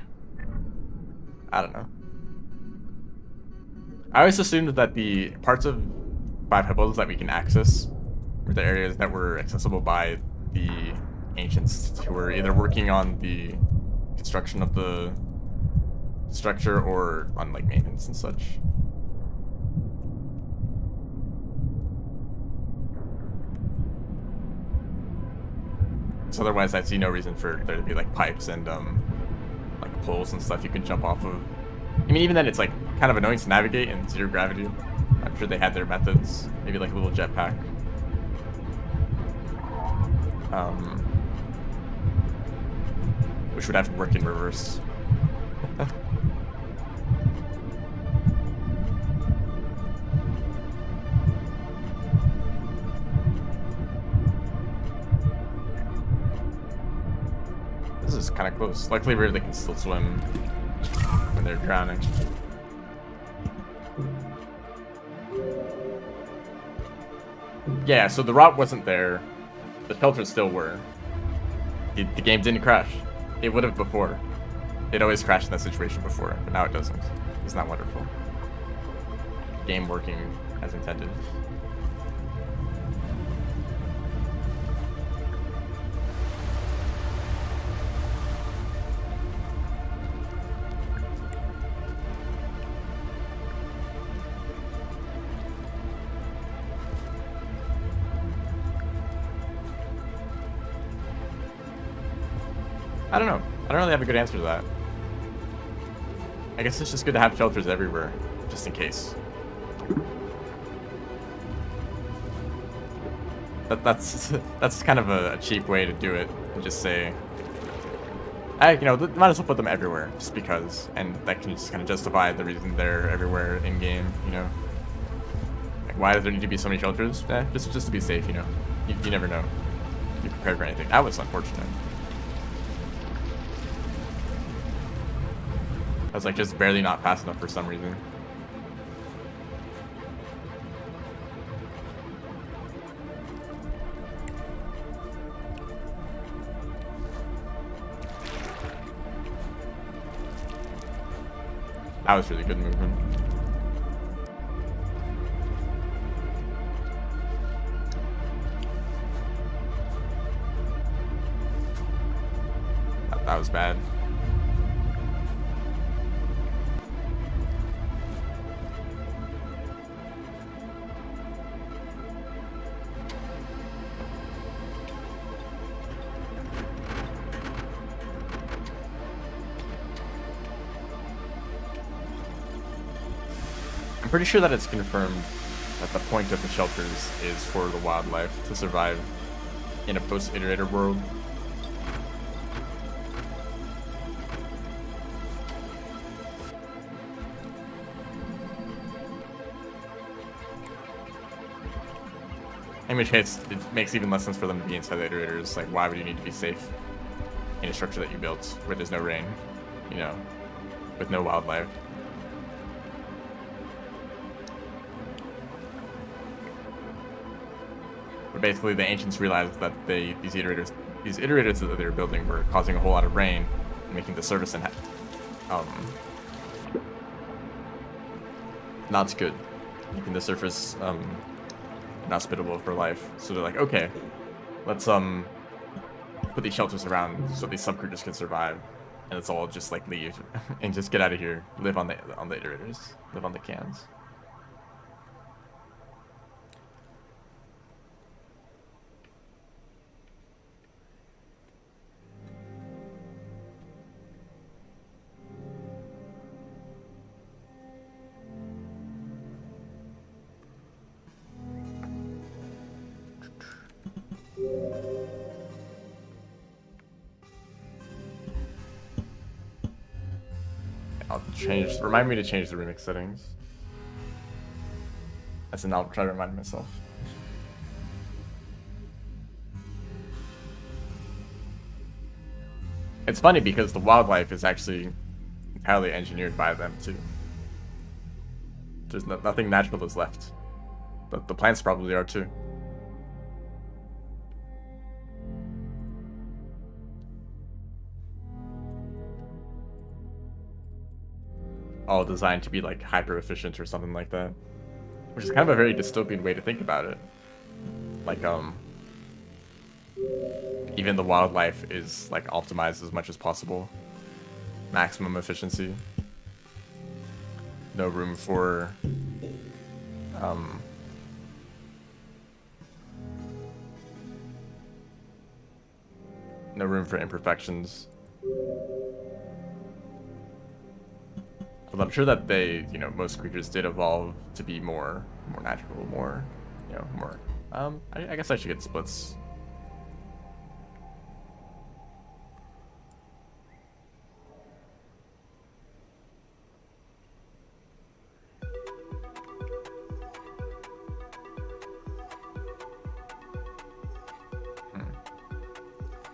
I don't know. I always assumed that the parts of 5 Hippos that we can access were the areas that were accessible by the ancients who were either working on the construction of the structure or on like maintenance and such. So otherwise I see no reason for there to be like pipes and like poles and stuff you can jump off of. I mean even then it's like kind of annoying to navigate in 0 gravity. I'm sure they had their methods. Maybe like a little jetpack. Which would have to work in reverse. This is kind of close. Luckily, they can still swim when they're drowning. Yeah, so the rot wasn't there. The shelters still were. The game didn't crash. It would have before. It always crashed in that situation before, but now it doesn't. It's not wonderful. Game working as intended. I don't know. I don't really have a good answer to that. I guess it's just good to have shelters everywhere, just in case. That's kind of a cheap way to do it. And just say, you know, might as well put them everywhere, just because, and that can just kind of justify the reason they're everywhere in game. You know, like, why does there need to be so many shelters? Just to be safe. You know, you never know. Be prepared for anything. That was unfortunate. I was like just barely not fast enough for some reason. That was really good movement. That was bad. I'm pretty sure that it's confirmed that the point of the shelters is for the wildlife to survive in a post-iterator world. In which case, it makes even less sense for them to be inside the iterators. Like, why would you need to be safe in a structure that you built where there's no rain, you know, with no wildlife? But basically, the ancients realized that these iterators that they were building were causing a whole lot of rain, and making the surface not good, making the surface inhospitable for life. So they're like, okay, let's put these shelters around so these subcreatures can survive, and let's all just like leave and just get out of here, live on the iterators, live on the cans. I'll remind me to change the remix settings. As in, I'll try to remind myself. It's funny because the wildlife is actually entirely engineered by them too. There's nothing natural is left. But the plants probably are too. All designed to be like hyper efficient or something like that, which is kind of a very dystopian way to think about it. Like even the wildlife is like optimized as much as possible, maximum efficiency, no room for no room for imperfections. But I'm sure that they, you know, most creatures did evolve to be more natural, more, you know, more. I guess I should get splits.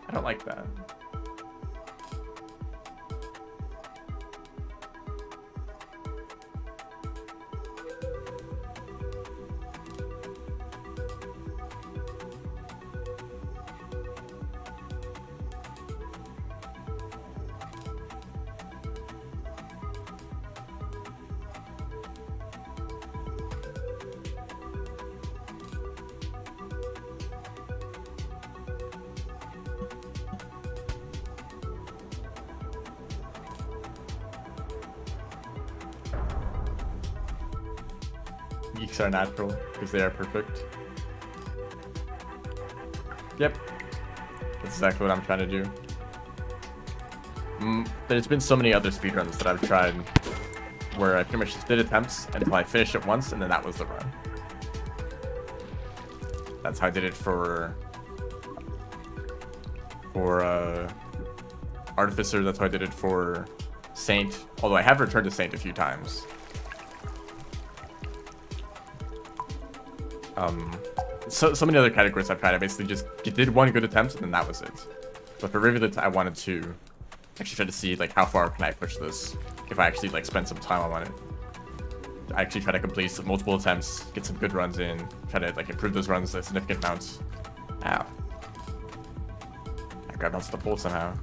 I don't like that. Geeks are natural because they are perfect. Yep. That's exactly what I'm trying to do. There's been so many other speedruns that I've tried where I pretty much just did attempts until I finished it once, and then that was the run. That's how I did it for Artificer. That's how I did it for Saint. Although I have returned to Saint a few times. So many other categories I've tried. I basically just did one good attempt, and then that was it. But for Rivulet, I wanted to actually try to see like how far can I push this if I actually like spend some time on it. I actually try to complete multiple attempts, get some good runs in, try to like improve those runs a significant amount. Ow. I grabbed onto the pole somehow.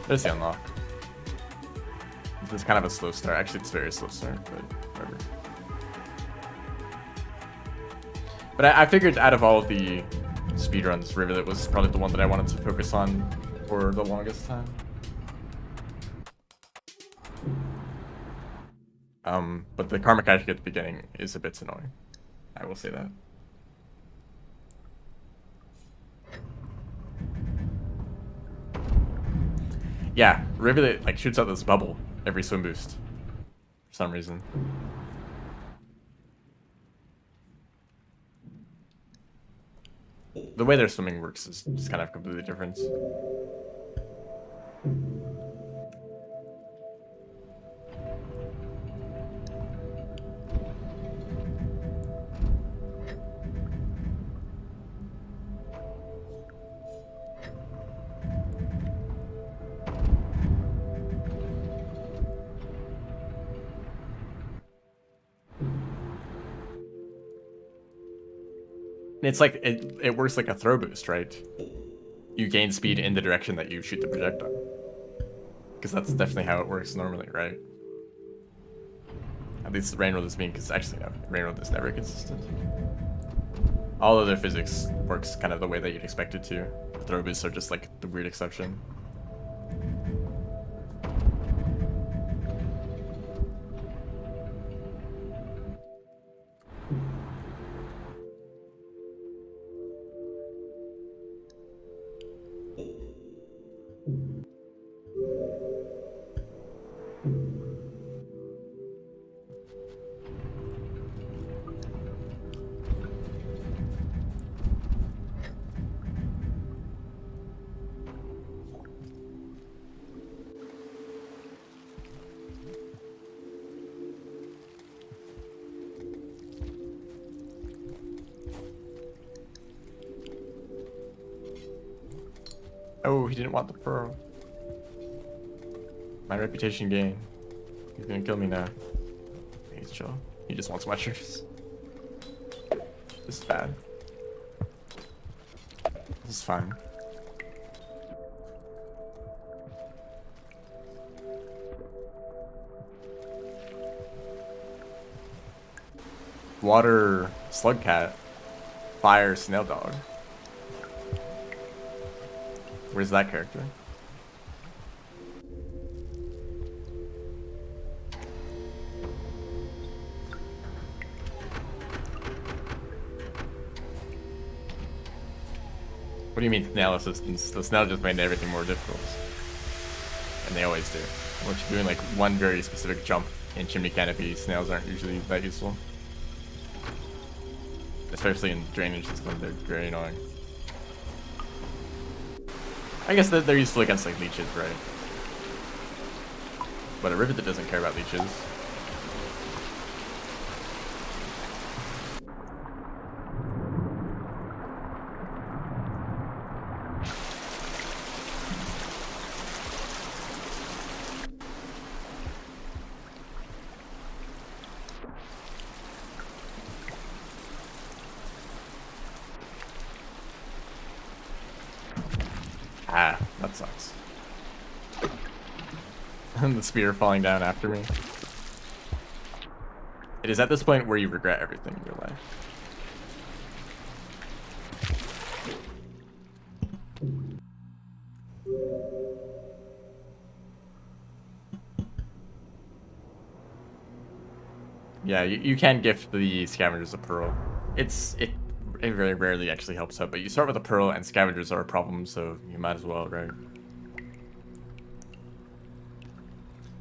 There's the unlock. It's kind of a slow start. Actually, it's a very slow start, but whatever. But I figured out of all of the speedruns, Rivulet was probably the one that I wanted to focus on for the longest time. But the karma mechanic at the beginning is a bit annoying. I will say that. Yeah, Rivulet like shoots out this bubble every swim boost for some reason. The way their swimming works is just kind of completely different. It's like it works like a throw boost, right? You gain speed in the direction that you shoot the projectile. Because that's definitely how it works normally, right? At least Rainroad is being, because actually no, Rainroad is never consistent. All other physics works kind of the way that you'd expect it to. Throw boosts are just like the weird exception. Oh, he didn't want the pearl. My reputation gain. He's gonna kill me now. He's chill. He just wants mushrooms. This is bad. This is fine. Water slug cat. Fire snail dog. Where's that character? What do you mean snail assistance? The snail just made everything more difficult. And they always do. Once you're doing like one very specific jump in Chimney Canopy, snails aren't usually that useful. Especially in drainage system, they're very annoying. I guess they're useful against like leeches, right? But a rivet that doesn't care about leeches. Ah, that sucks. And the spear falling down after me. It is at this point where you regret everything in your life. Yeah, you can gift the scavengers a pearl. It very rarely actually helps out, but you start with a pearl and scavengers are a problem, so you might as well, right?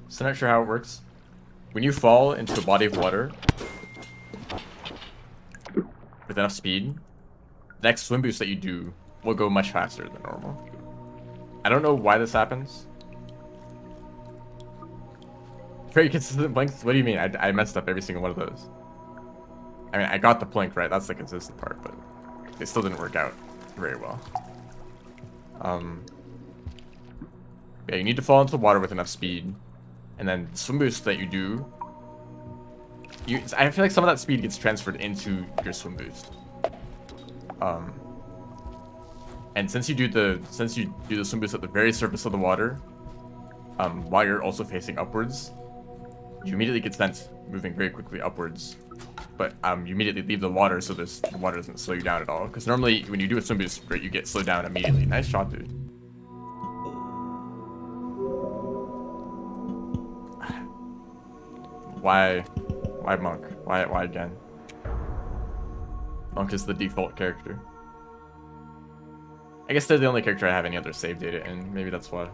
So not sure how it works. When you fall into a body of water with enough speed, the next swim boost that you do will go much faster than normal. I don't know why this happens. Very consistent blinks? What do you mean? I messed up every single one of those. I mean, I got the blink right. That's the consistent part, but it still didn't work out very well. Yeah, you need to fall into the water with enough speed, and then the swim boost that you do, I feel like some of that speed gets transferred into your swim boost. And since you do the swim boost at the very surface of the water, while you're also facing upwards, you immediately get sent moving very quickly upwards. But you immediately leave the water, so the water doesn't slow you down at all. Because normally when you do a swim boost, right, you get slowed down immediately. Nice shot, dude. Why Monk? Why again? Monk is the default character. I guess they're the only character I have any other save data in. Maybe that's why.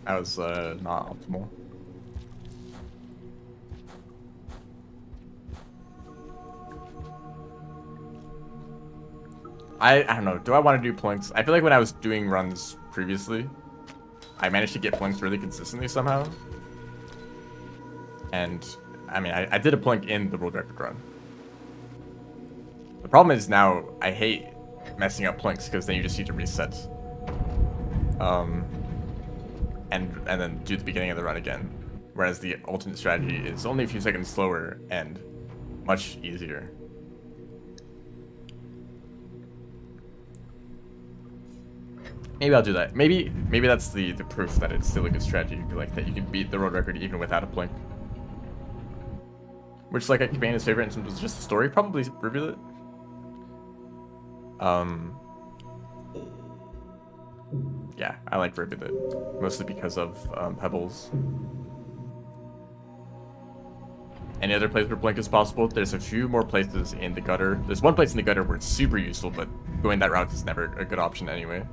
That was not optimal. I don't know. Do I want to do plinks? I feel like when I was doing runs previously, I managed to get plinks really consistently somehow. And I mean, I did a plink in the world record run. The problem is now I hate messing up plinks because then you just need to reset. And then do the beginning of the run again. Whereas the alternate strategy is only a few seconds slower and much easier. Maybe I'll do that. Maybe that's the proof that it's still a good strategy. Like that you can beat the world record even without a plink. Which like I keep his favorite instance was just the story. Probably Rivulet. Yeah, I like Rivulet, mostly because of Pebbles. Any other place where blink is possible? There's a few more places in the gutter. There's one place in the gutter where it's super useful, but going that route is never a good option anyway.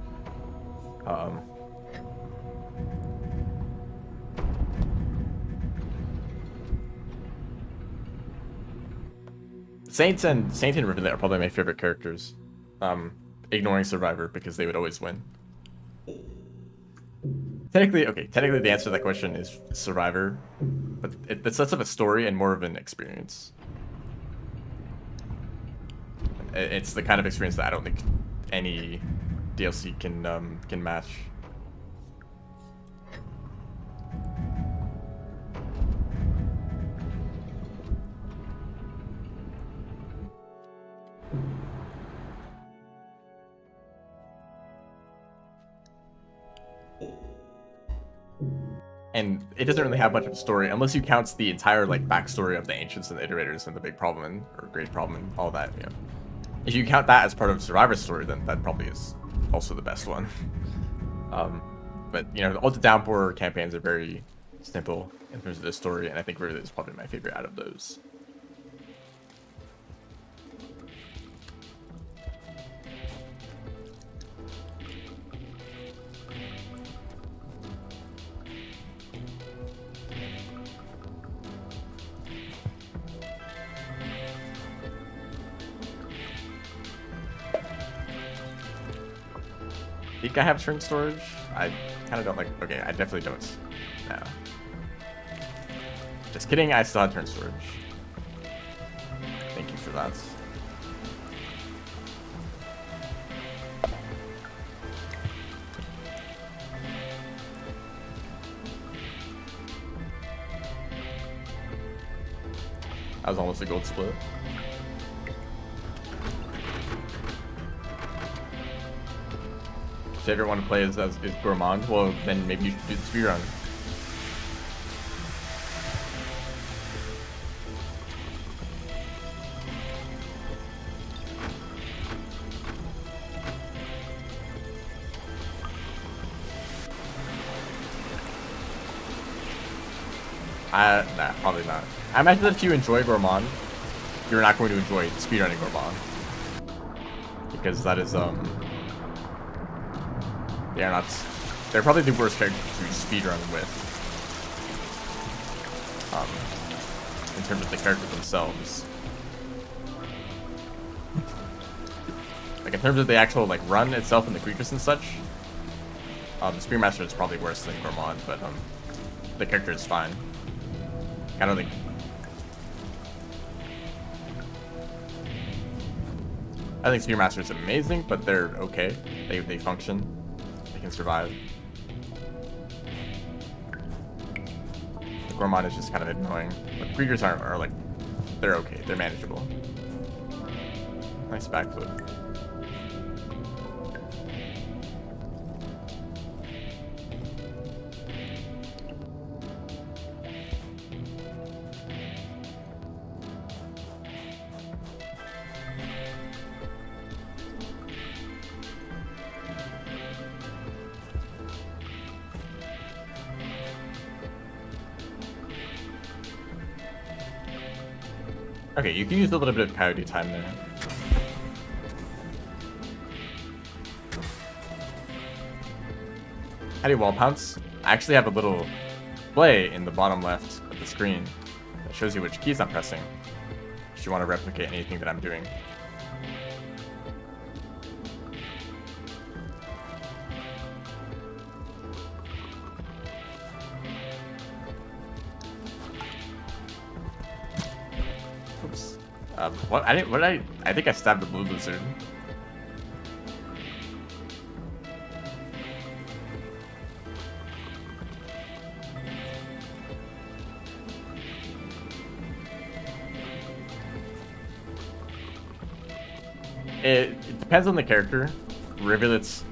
Saint and Rivulet are probably my favorite characters. Ignoring Survivor because they would always win. Technically the answer to that question is Survivor, but it's less of a story and more of an experience. It's the kind of experience that I don't think any DLC can match. And it doesn't really have much of a story unless you count the entire like backstory of the ancients and the iterators and the big problem or great problem and all that. You know, if you count that as part of Survivor's story, then that probably is also the best one. But you know, all the Downpour campaigns are very simple in terms of the story, and I think Rivulet is probably my favorite out of those. I think I have turn storage. I kind of don't like. Okay, I definitely don't. No. Just kidding. I still have turn storage. Thank you for that. That was almost a gold split. If everyone to play is Gourmand, well then maybe you should do the speedrun. Nah, probably not. I imagine that if you enjoy Gourmand, you're not going to enjoy speedrunning Gourmand. Because that is, they're probably the worst characters to speedrun with. In terms of the characters themselves. Like, in terms of the actual, like, run itself and the creatures and such, the Spearmaster is probably worse than Gourmand, but, the character is fine. I don't think... I think Spearmaster is amazing, but they're okay. They function. They can survive. The Gourmand is just kind of annoying. But the creatures are like... They're okay. They're manageable. Nice backflip. Okay, you can use a little bit of coyote time there. How do you wall pounce? I actually have a little display in the bottom left of the screen that shows you which keys I'm pressing if you want to replicate anything that I'm doing. Oops. What? I think I stabbed the blue lizard. It depends on the character. Rivulet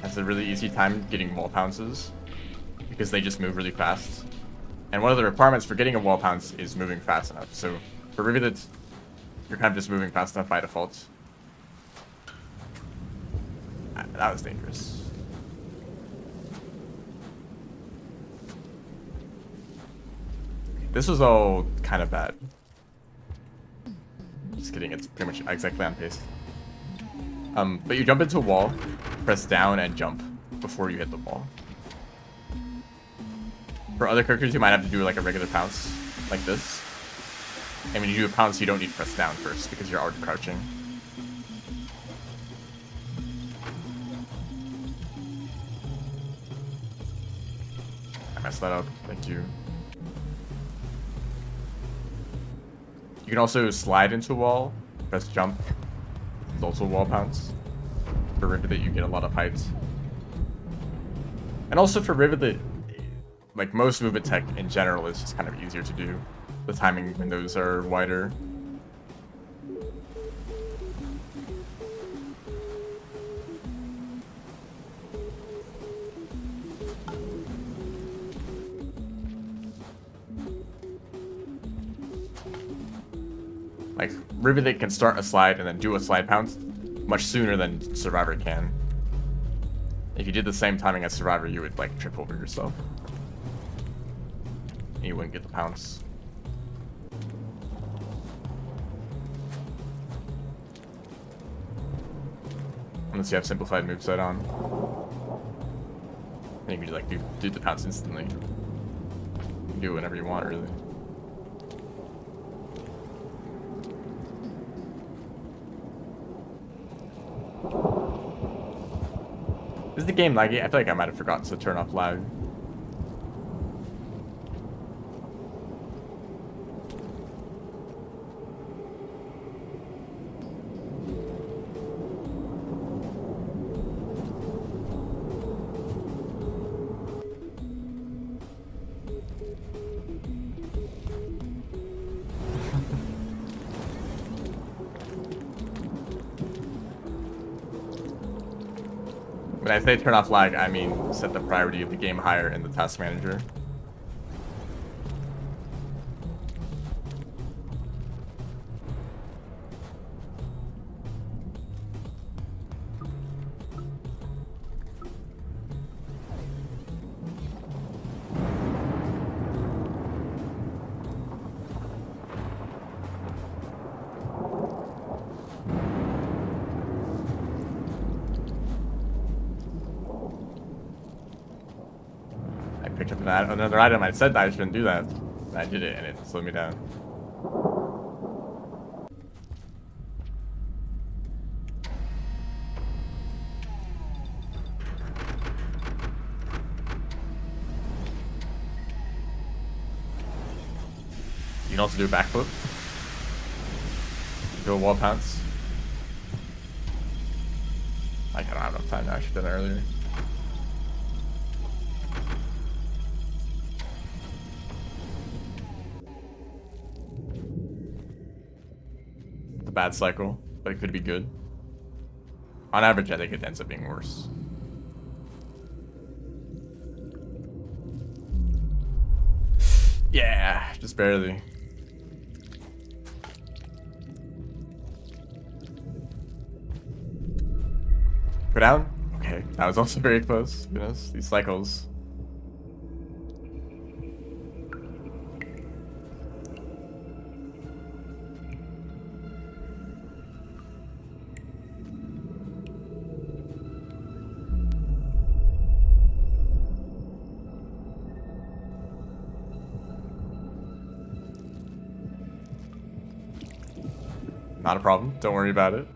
has a really easy time getting wall pounces because they just move really fast. And one of the requirements for getting a wall pounce is moving fast enough. So for Rivulet, you're kind of just moving fast enough by default. That was dangerous. This was all kind of bad. Just kidding, it's pretty much exactly on pace. But you jump into a wall, press down and jump before you hit the wall. For other characters, you might have to do like a regular pounce, like this. And when you do a pounce, you don't need to press down first because you're already crouching. I messed that up, thank you. You can also slide into a wall, press jump. It's also a wall pounce. For Rivulet, you get a lot of height. And also for Rivulet, like most movement tech in general is just kind of easier to do. The timing windows are wider. Like, Rivulet can start a slide and then do a slide pounce much sooner than Survivor can. If you did the same timing as Survivor, you would, like, trip over yourself. And you wouldn't get the pounce. Unless you have simplified moveset on. Then you can, like, do the pounce instantly. You can do it whenever you want, really. Is the game laggy? I feel like I might have forgotten to turn off lag. When I say turn off lag, I mean set the priority of the game higher in the task manager. Picked up another item. I said that I shouldn't do that. I did it, and it slowed me down. You can also do a backflip. Do a wall pounce. I don't have enough time now. I should have done it earlier. A bad cycle, but it could be good. On average, I think it ends up being worse. Yeah, just barely. Go down? Okay, that was also very close. Goodness, these cycles. Not a problem. Don't worry about it.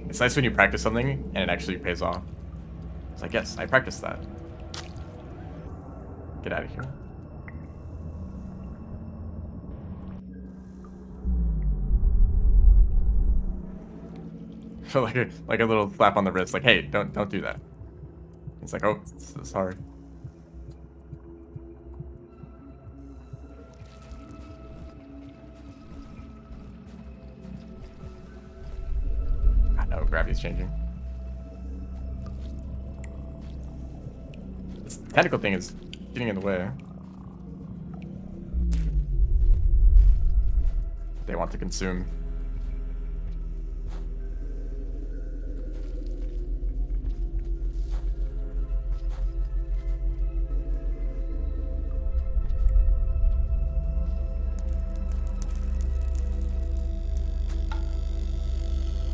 It's nice when you practice something and it actually pays off. It's like, yes, I practiced that. Get out of here. So like a little slap on the wrist, like, hey, don't do that. It's like, oh, it's hard. I know, gravity's changing. This technical thing is getting in the way. They want to consume.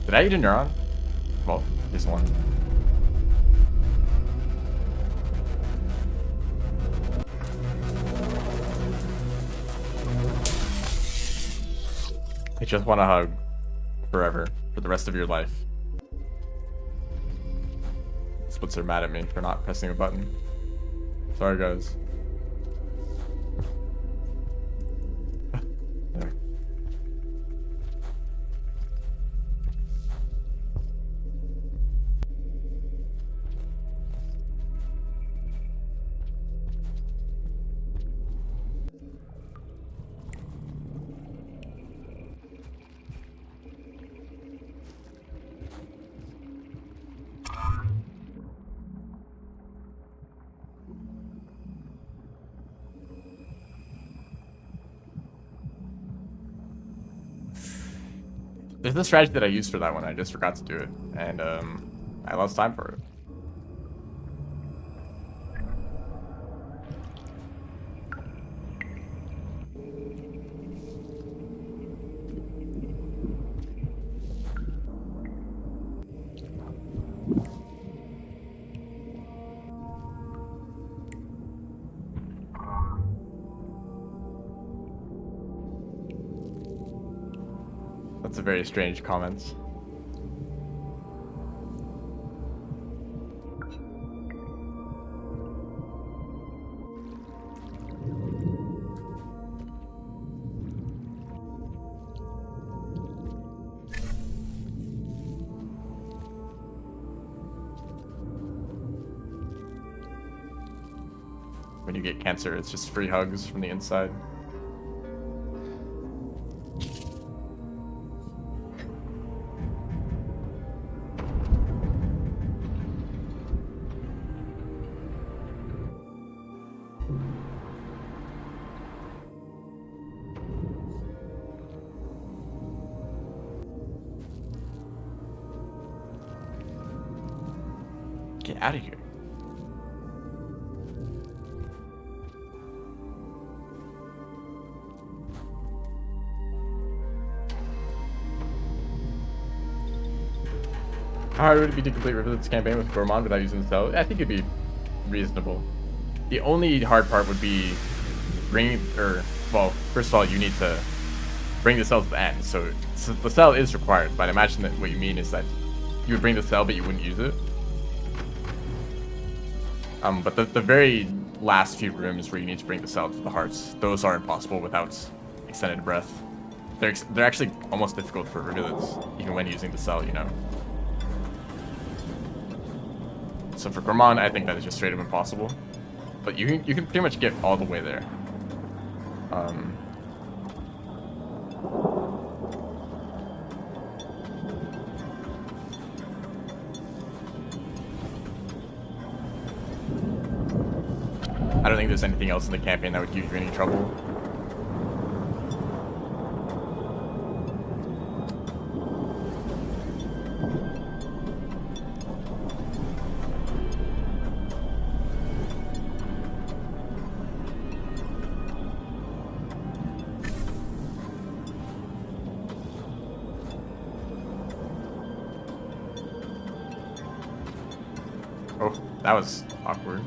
Did I eat a neuron? Well, just one. I just want a hug. Forever. For the rest of your life. Splits are mad at me for not pressing a button. Sorry, guys. There. There's a strategy that I used for that one. I just forgot to do it, and I lost time for it. That's a very strange comment. When you get cancer, it's just free hugs from the inside. Get out of here. How hard would it be to complete Rivulet's campaign with Gormon without using the cell? I think it'd be reasonable. The only hard part would be well, first of all, you need to bring the cell to the end. So the cell is required, but I imagine that what you mean is that you would bring the cell, but you wouldn't use it. But the very last few rooms where you need to bring the cell to the hearts, those are impossible without extended breath. They're actually almost difficult for Rivulets, even when using the cell, you know. So for Gormon, I think that is just straight up impossible. But you can pretty much get all the way there. I don't think there's anything else in the campaign that would give you any trouble. Oh, that was awkward.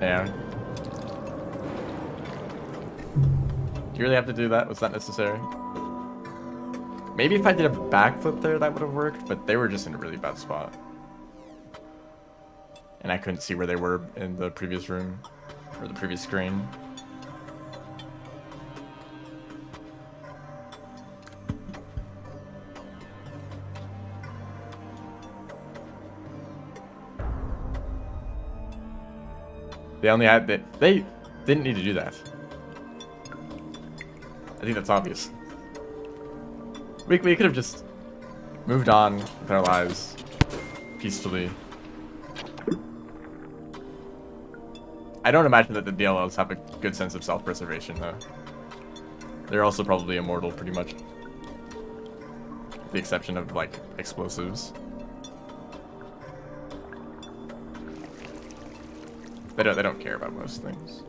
Yeah. Do you really have to do that? Was that necessary? Maybe if I did a backflip there, that would have worked, but they were just in a really bad spot. And I couldn't see where they were in the previous room, or the previous screen. They didn't need to do that. I think that's obvious. We could have just moved on with our lives peacefully. I don't imagine that the DLLs have a good sense of self-preservation, though. They're also probably immortal, pretty much. With the exception of, like, explosives. They don't care about most things.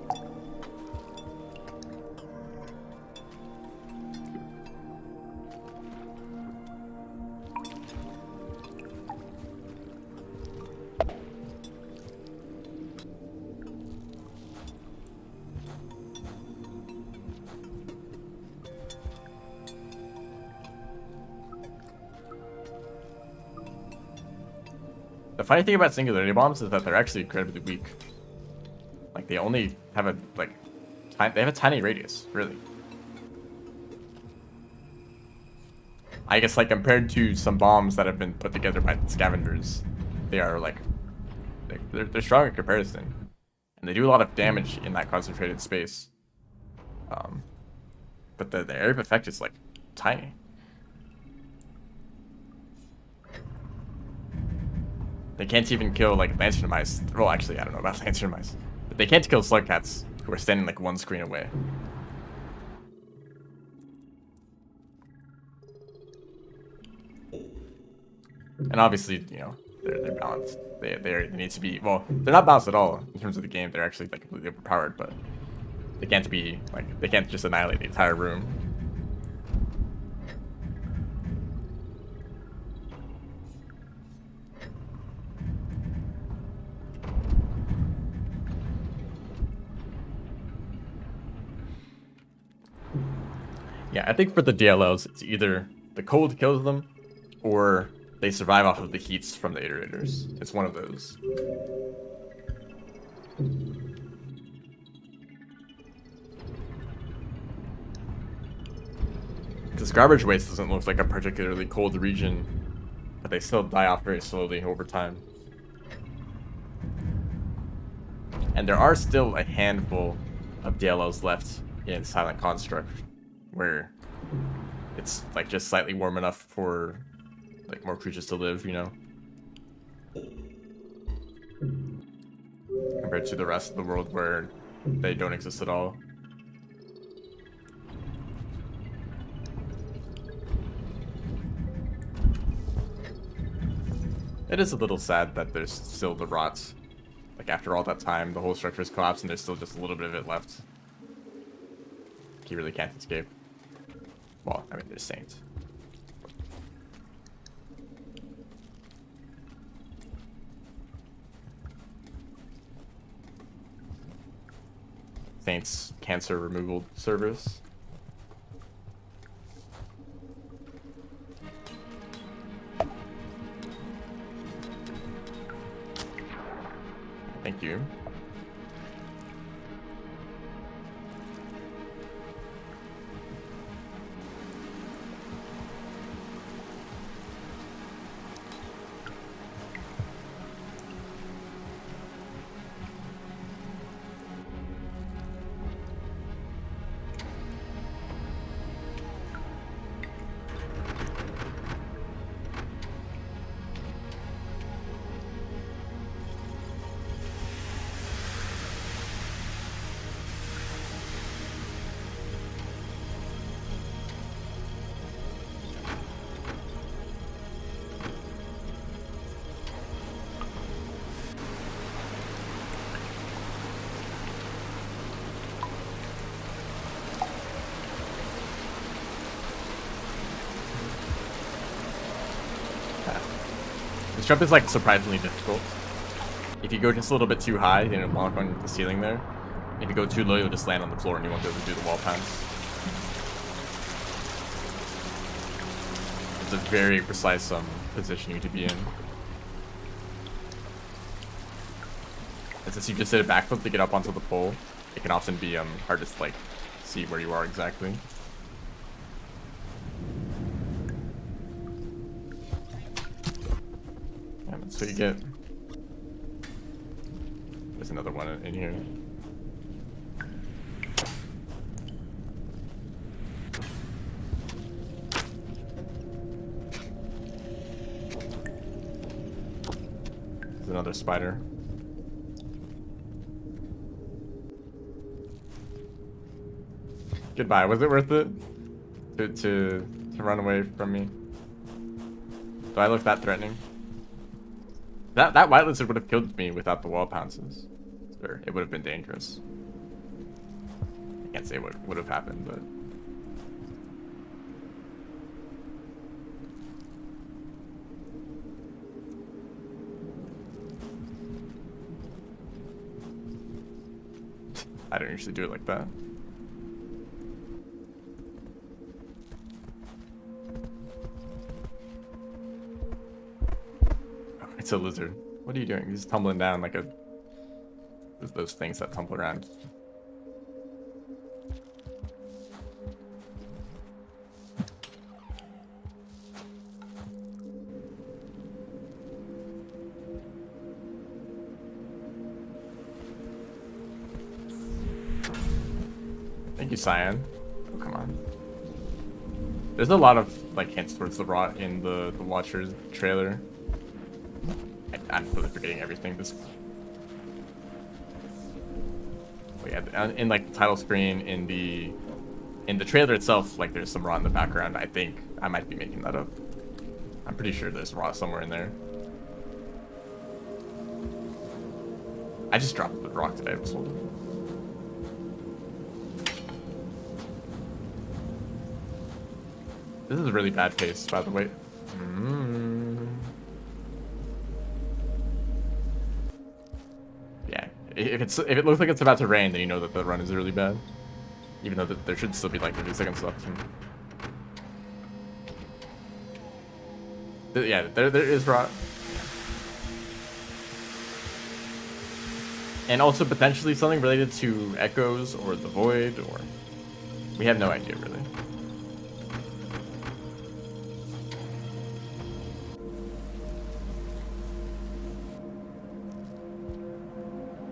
The funny thing about singularity bombs is that they're actually incredibly weak. Like, they only have a, like, they have a tiny radius, really. I guess, like, compared to some bombs that have been put together by the scavengers, they are, like, they're strong in comparison. And they do a lot of damage in that concentrated space. But the area of effect is, like, tiny. They can't even kill, like, lantern mice. Well, actually, I don't know about lantern mice. But they can't kill slug cats who are standing, like, one screen away. And obviously, you know, they're balanced. They need to be, well, they're not balanced at all in terms of the game. They're actually, like, completely overpowered, but they can't be, like, they can't just annihilate the entire room. Yeah, I think for the DLLs, it's either the cold kills them, or they survive off of the heats from the iterators. It's one of those. Because garbage waste doesn't look like a particularly cold region, but they still die off very slowly over time. And there are still a handful of DLLs left in Silent Construct, where it's like just slightly warm enough for like more creatures to live, you know, compared to the rest of the world where they don't exist at all. It is a little sad that there's still the rots. Like, after all that time, the whole structure is collapsed and there's still just a little bit of it left. He really can't escape. Well, I mean, there's Saints. Saints cancer removal service. Thank you. This jump is like surprisingly difficult. If you go just a little bit too high, then it'll lock on the ceiling there. If you go too low, you'll just land on the floor and you won't be able to do the wall pounds. It's a very precise position you to be in. And since you just did a backflip to get up onto the pole, it can often be hard to like see where you are exactly. So you get, there's another one in here. There's another spider. Goodbye. Was it worth it to run away from me? Do I look that threatening? That white lizard would have killed me without the wall pounces. Or it would have been dangerous. I can't say what would have happened, but... I don't usually do it like that. It's a lizard. What are you doing? He's tumbling down like those things that tumble around. Thank you, Cyan. Oh, come on. There's a lot of like hints towards the rot in the Watcher's trailer. I'm totally forgetting everything. This. Oh, yeah, in like the title screen, in the trailer itself, like there's some rot in the background. I think I might be making that up. I'm pretty sure there's rot somewhere in there. I just dropped the rock that I was holding. This is a really bad pace, by the way. Yeah, if it looks like it's about to rain, then you know that the run is really bad. Even though there should still be like 30 seconds left. Yeah, there is rot. And also potentially something related to echoes or the void, or we have no idea really.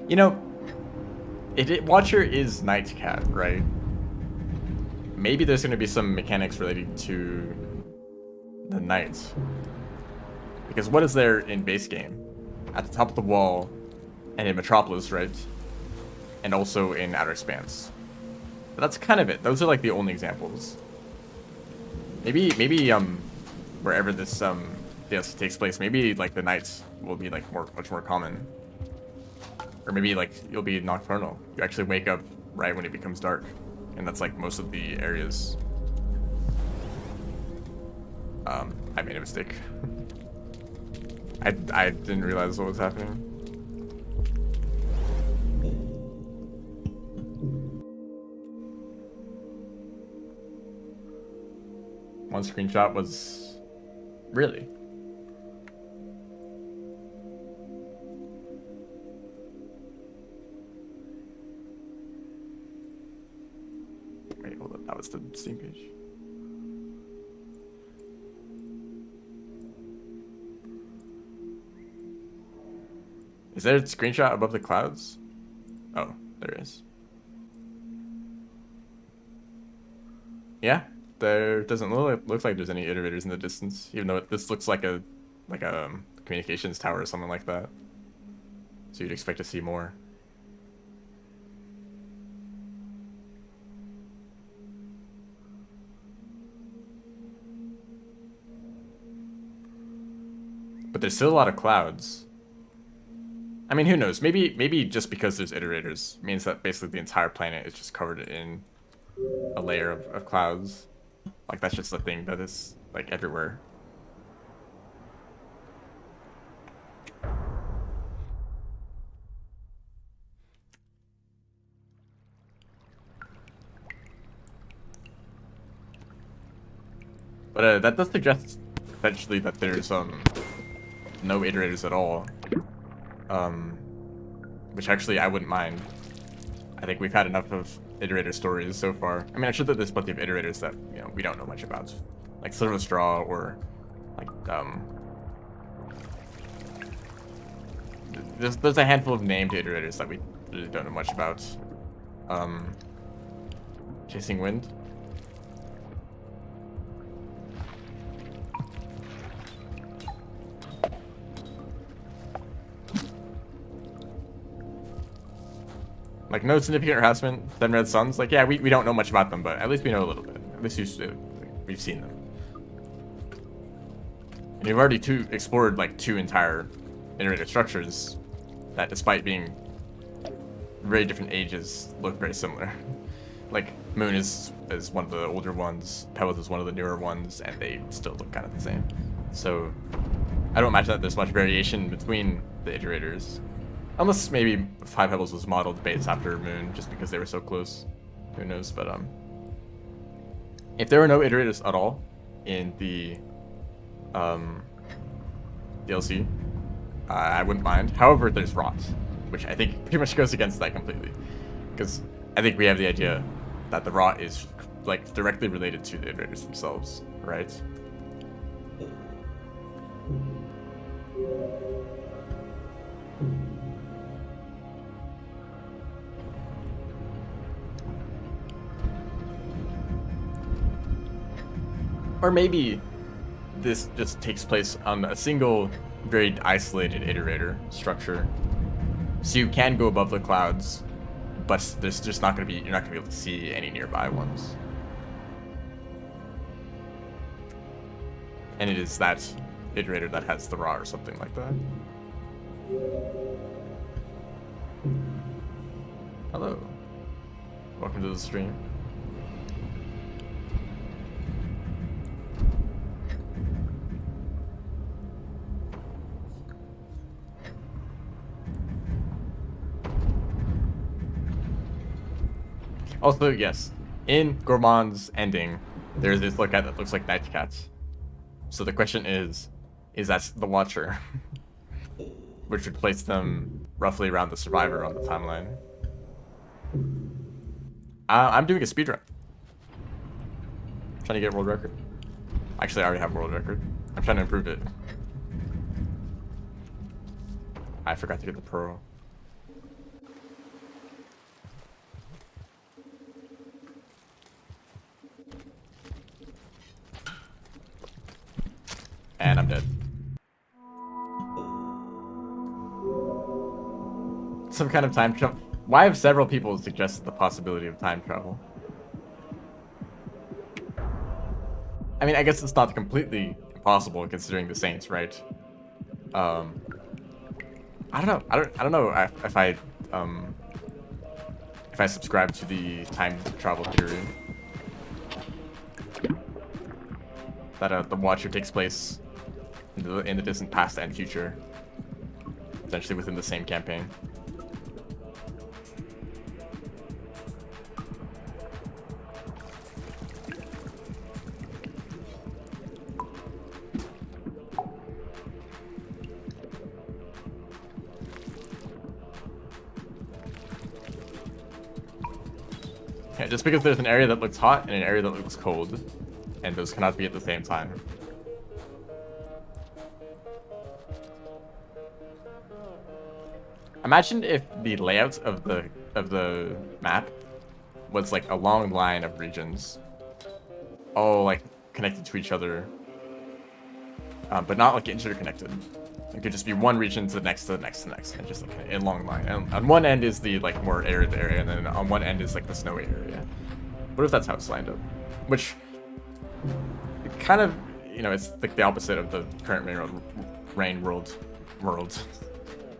You know, Watcher is Nightcat, right? Maybe there's going to be some mechanics related to the Knights. Because what is there in base game? At the top of the wall, and in Metropolis, right? and also in Outer Expanse. But that's kind of it. Those are like the only examples. Maybe wherever this DLC takes place, maybe like the nights will be like much more common. Or maybe like you'll be nocturnal. You actually wake up right when it becomes dark, and that's like most of the areas. I made a mistake. I didn't realize what was happening. One screenshot was really. Wait, hold up. That was the Steam page. Is there a screenshot above the clouds? Oh, there is. Yeah, there doesn't look like there's any iterators in the distance, even though this looks like a communications tower or something like that. So you'd expect to see more. But there's still a lot of clouds. I mean, who knows? Maybe just because there's iterators means that basically the entire planet is just covered in a layer of clouds. Like, that's just a thing that is, like, everywhere. But that does suggest potentially that there's no iterators at all. Which actually I wouldn't mind. I think we've had enough of iterator stories so far. I mean, I'm sure that there's plenty of iterators that, you know, we don't know much about. Like Silver Straw or like there's a handful of named iterators that we really don't know much about. Chasing Wind. Like, no significant harassment, then Red Suns. Like, yeah, we don't know much about them, but at least we know a little bit. At least we've seen them. And you've already explored, like, 2 entire iterator structures that, despite being very different ages, look very similar. Like, Moon is one of the older ones, Pebbles is one of the newer ones, and they still look kind of the same. So, I don't imagine that there's much variation between the iterators. Unless maybe Five Pebbles was modeled based after Moon, just because they were so close. Who knows? But if there were no iterators at all in the DLC, I wouldn't mind. However, there's Rot, which I think pretty much goes against that completely, because I think we have the idea that the Rot is like directly related to the iterators themselves, right? Or maybe this just takes place on a single, very isolated iterator structure. So you can go above the clouds, but there's just not gonna be, you're not gonna be able to see any nearby ones. And it is that iterator that has the raw or something like that. Hello. Welcome to the stream. Also, yes, in Gourmand's ending, there's this lookout that looks like Nightcats. So the question is that the Watcher? Which would place them roughly around the Survivor on the timeline. I'm doing a speedrun. Trying to get a world record. Actually, I already have a world record. I'm trying to improve it. I forgot to get the pro. And I'm dead. Some kind of time jump. Why have several people suggested the possibility of time travel? I mean, I guess it's not completely impossible considering the Saints, right? Um, I don't know. I don't know um, if I subscribe to the time travel theory that the Watcher takes place in the distant past and future, essentially within the same campaign. Yeah, just because there's an area that looks hot and an area that looks cold, and those cannot be at the same time. Imagine if the layout of the map was like a long line of regions, all like connected to each other, but not like interconnected. It could just be one region to the next to the next to the next, and just like a long line. And on one end is the like more arid area, and then on one end is like the snowy area. What if that's how it's lined up? Which kind of, you know, it's like the opposite of the current rain world,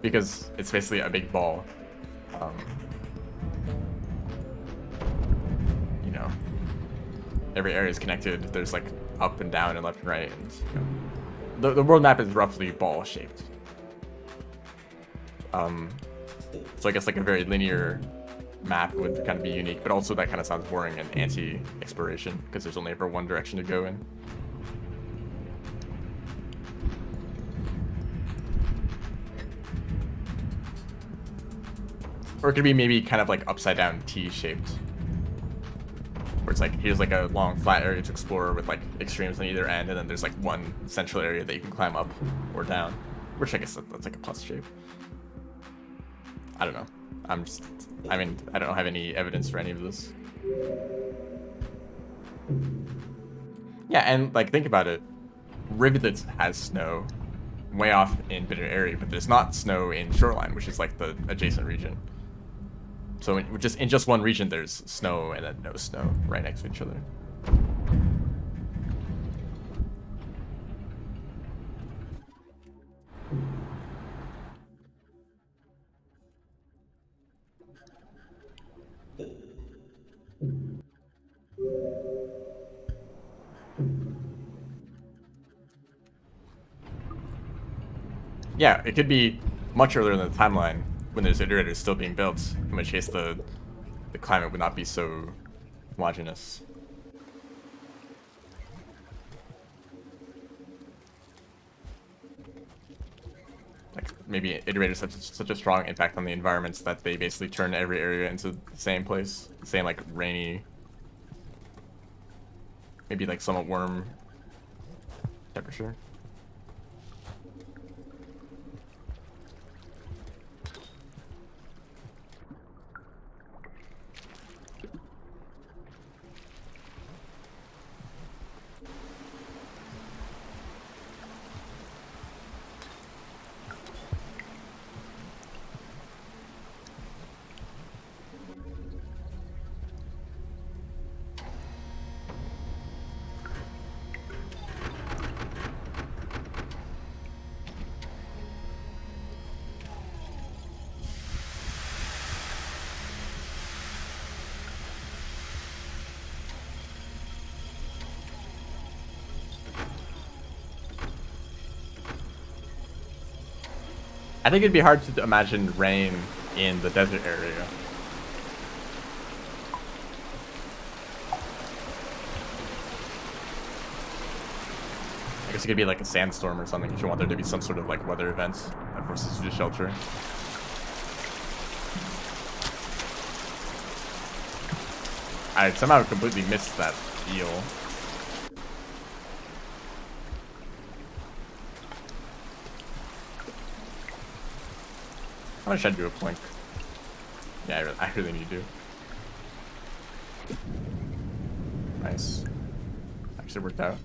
because it's basically a big ball. You know, every area is connected. There's like up and down and left and right, and you know, the world map is roughly ball shaped. So I guess like a very linear map would kind of be unique, but also that kind of sounds boring and anti-exploration because there's only ever one direction to go in. Or it could be maybe kind of like upside down T-shaped, where it's like here's like a long flat area to explore with like extremes on either end, and then there's like one central area that you can climb up or down, which I guess that's like a plus shape. I don't know. I mean, I don't have any evidence for any of this. Yeah, and like think about it. Rivulet has snow way off in Bitter Area, but there's not snow in Shoreline, which is like the adjacent region. So in just one region, there's snow and then no snow right next to each other. Yeah, it could be much earlier in the timeline when there's iterators still being built, in which case the climate would not be so homogeneous. Like maybe iterators have such a strong impact on the environments that they basically turn every area into the same place, the same like rainy, maybe like somewhat warm temperature. I think it'd be hard to imagine rain in the desert area. I guess it could be like a sandstorm or something if you want there to be some sort of like weather events that forces you to shelter. I somehow completely missed that eel. How much should I do a plank? Yeah, I really need to. Nice. Actually worked out.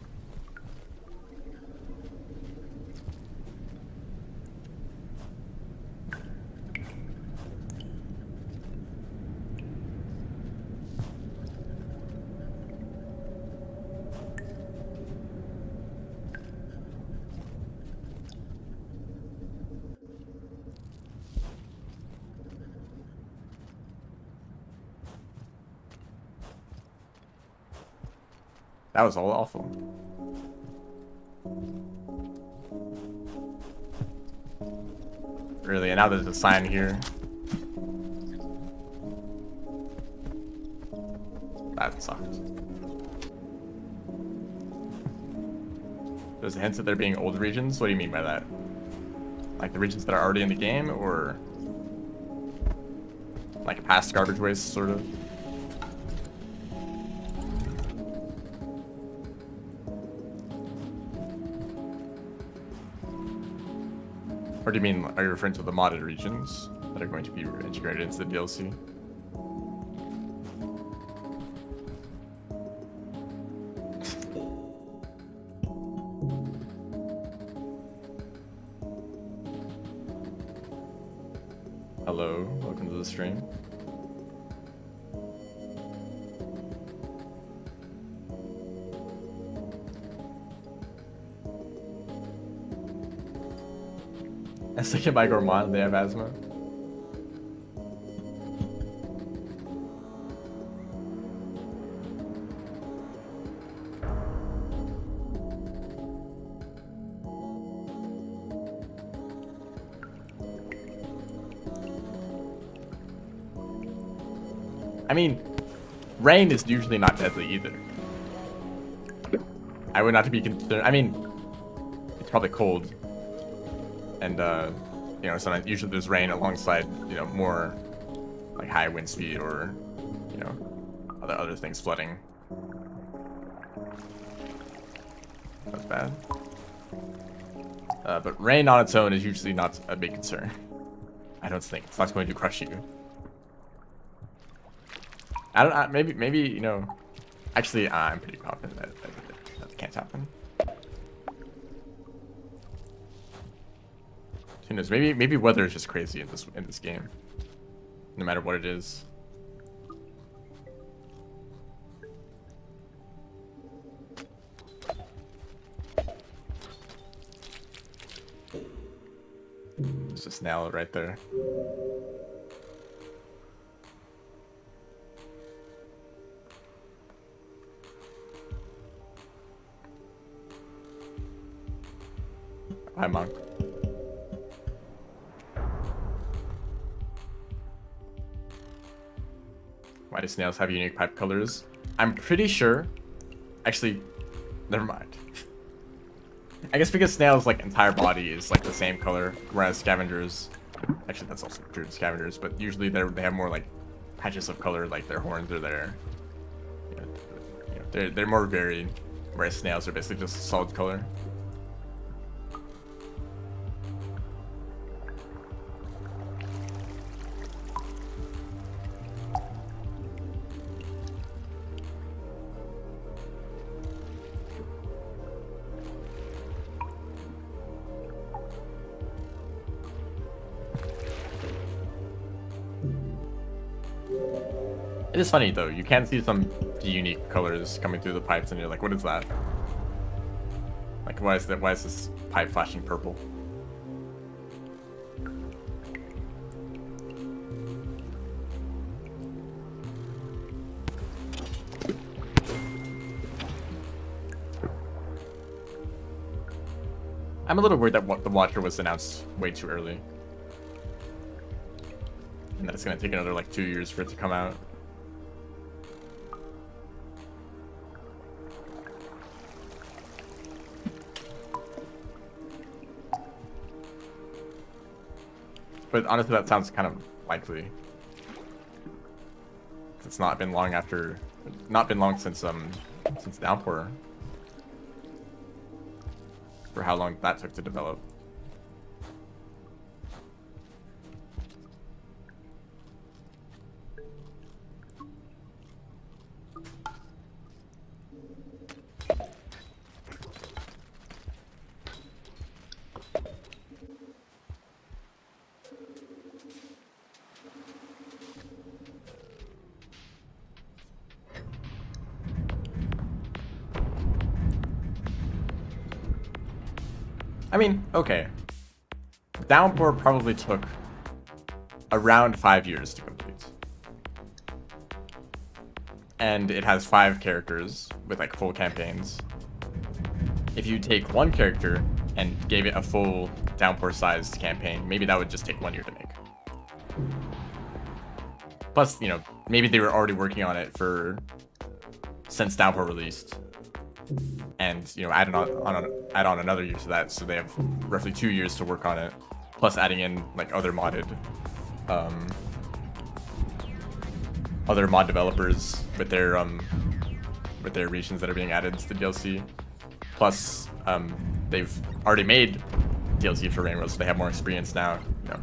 That was all awful. Really, and now there's a sign here. That sucked. There's a hint that there being old regions? What do you mean by that? Like the regions that are already in the game, or like past garbage waste, sort of? Or do you mean, are you referring to the modded regions that are going to be integrated into the DLC? Hello, welcome to the stream. A second by Gourmand, they have asthma. I mean, rain is usually not deadly either. I would not be concerned. I mean, it's probably cold. And, you know, sometimes usually there's rain alongside, you know, more like high wind speed or, you know, other things flooding. That's bad. But rain on its own is usually not a big concern. I don't think. It's not going to crush you. I don't. Maybe you know. Actually, I'm pretty confident that can't happen. Who knows? Maybe weather is just crazy in this game. No matter what it is. There's a snail right there. Hi, Monk. Why do snails have unique pipe colors? I'm pretty sure. Actually, never mind. I guess because snails' like entire body is like the same color, whereas scavengers, actually that's also true to scavengers, but usually they have more like patches of color, like their horns are there. You know, they're more varied, whereas snails are basically just solid color. It is funny though, you can see some unique colors coming through the pipes and you're like, what is that? Like why is this pipe flashing purple? I'm a little worried that the Watcher was announced way too early. And that it's gonna take another like 2 years for it to come out. But honestly, that sounds kind of likely. It's not been long since Downpour. For how long that took to develop. I mean, okay. Downpour probably took around 5 years to complete. and it has 5 characters with like full campaigns. If you take one character and gave it a full Downpour-sized campaign, maybe that would just take 1 year to make. Plus, you know, maybe they were already working on it for since Downpour released, and you know, add on another year to that, so they have roughly 2 years to work on it. Plus, adding in like other mod developers with their regions that are being added to the DLC. Plus, they've already made DLC for Rainbow, so they have more experience now. You know.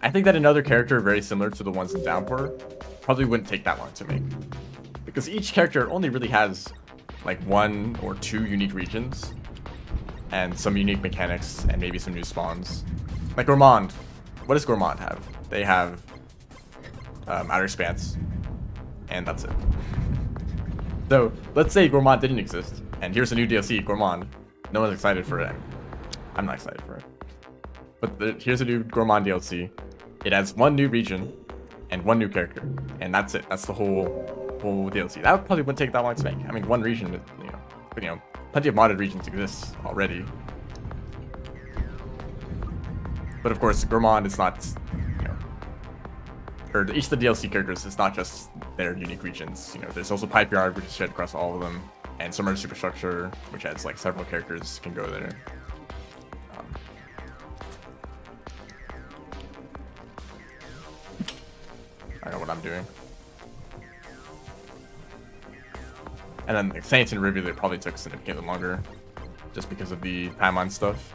I think that another character very similar to the ones in Downpour probably wouldn't take that long to make, because each character only really has like 1 or 2 unique regions and some unique mechanics and maybe some new spawns. Like Gourmand. What does Gourmand have? They have Outer Expanse, and that's it. So let's say Gourmand didn't exist, and here's a new DLC, Gourmand. No one's excited for it. I'm not excited for it. But here's a new Gourmand DLC. It has 1 new region and 1 new character, and that's it. That's the whole DLC. That probably wouldn't take that long to make. I mean, 1 region, you know, plenty of modded regions exist already. But of course, Gourmand is not, you know, or each of the DLC characters is not just their unique regions. You know, there's also Pipe Yard, which is shared across all of them, and Submerged Superstructure, which has like several characters can go there. I don't know what I'm doing. And then like, Saints and Rivulet probably took significantly longer, just because of the timeline stuff.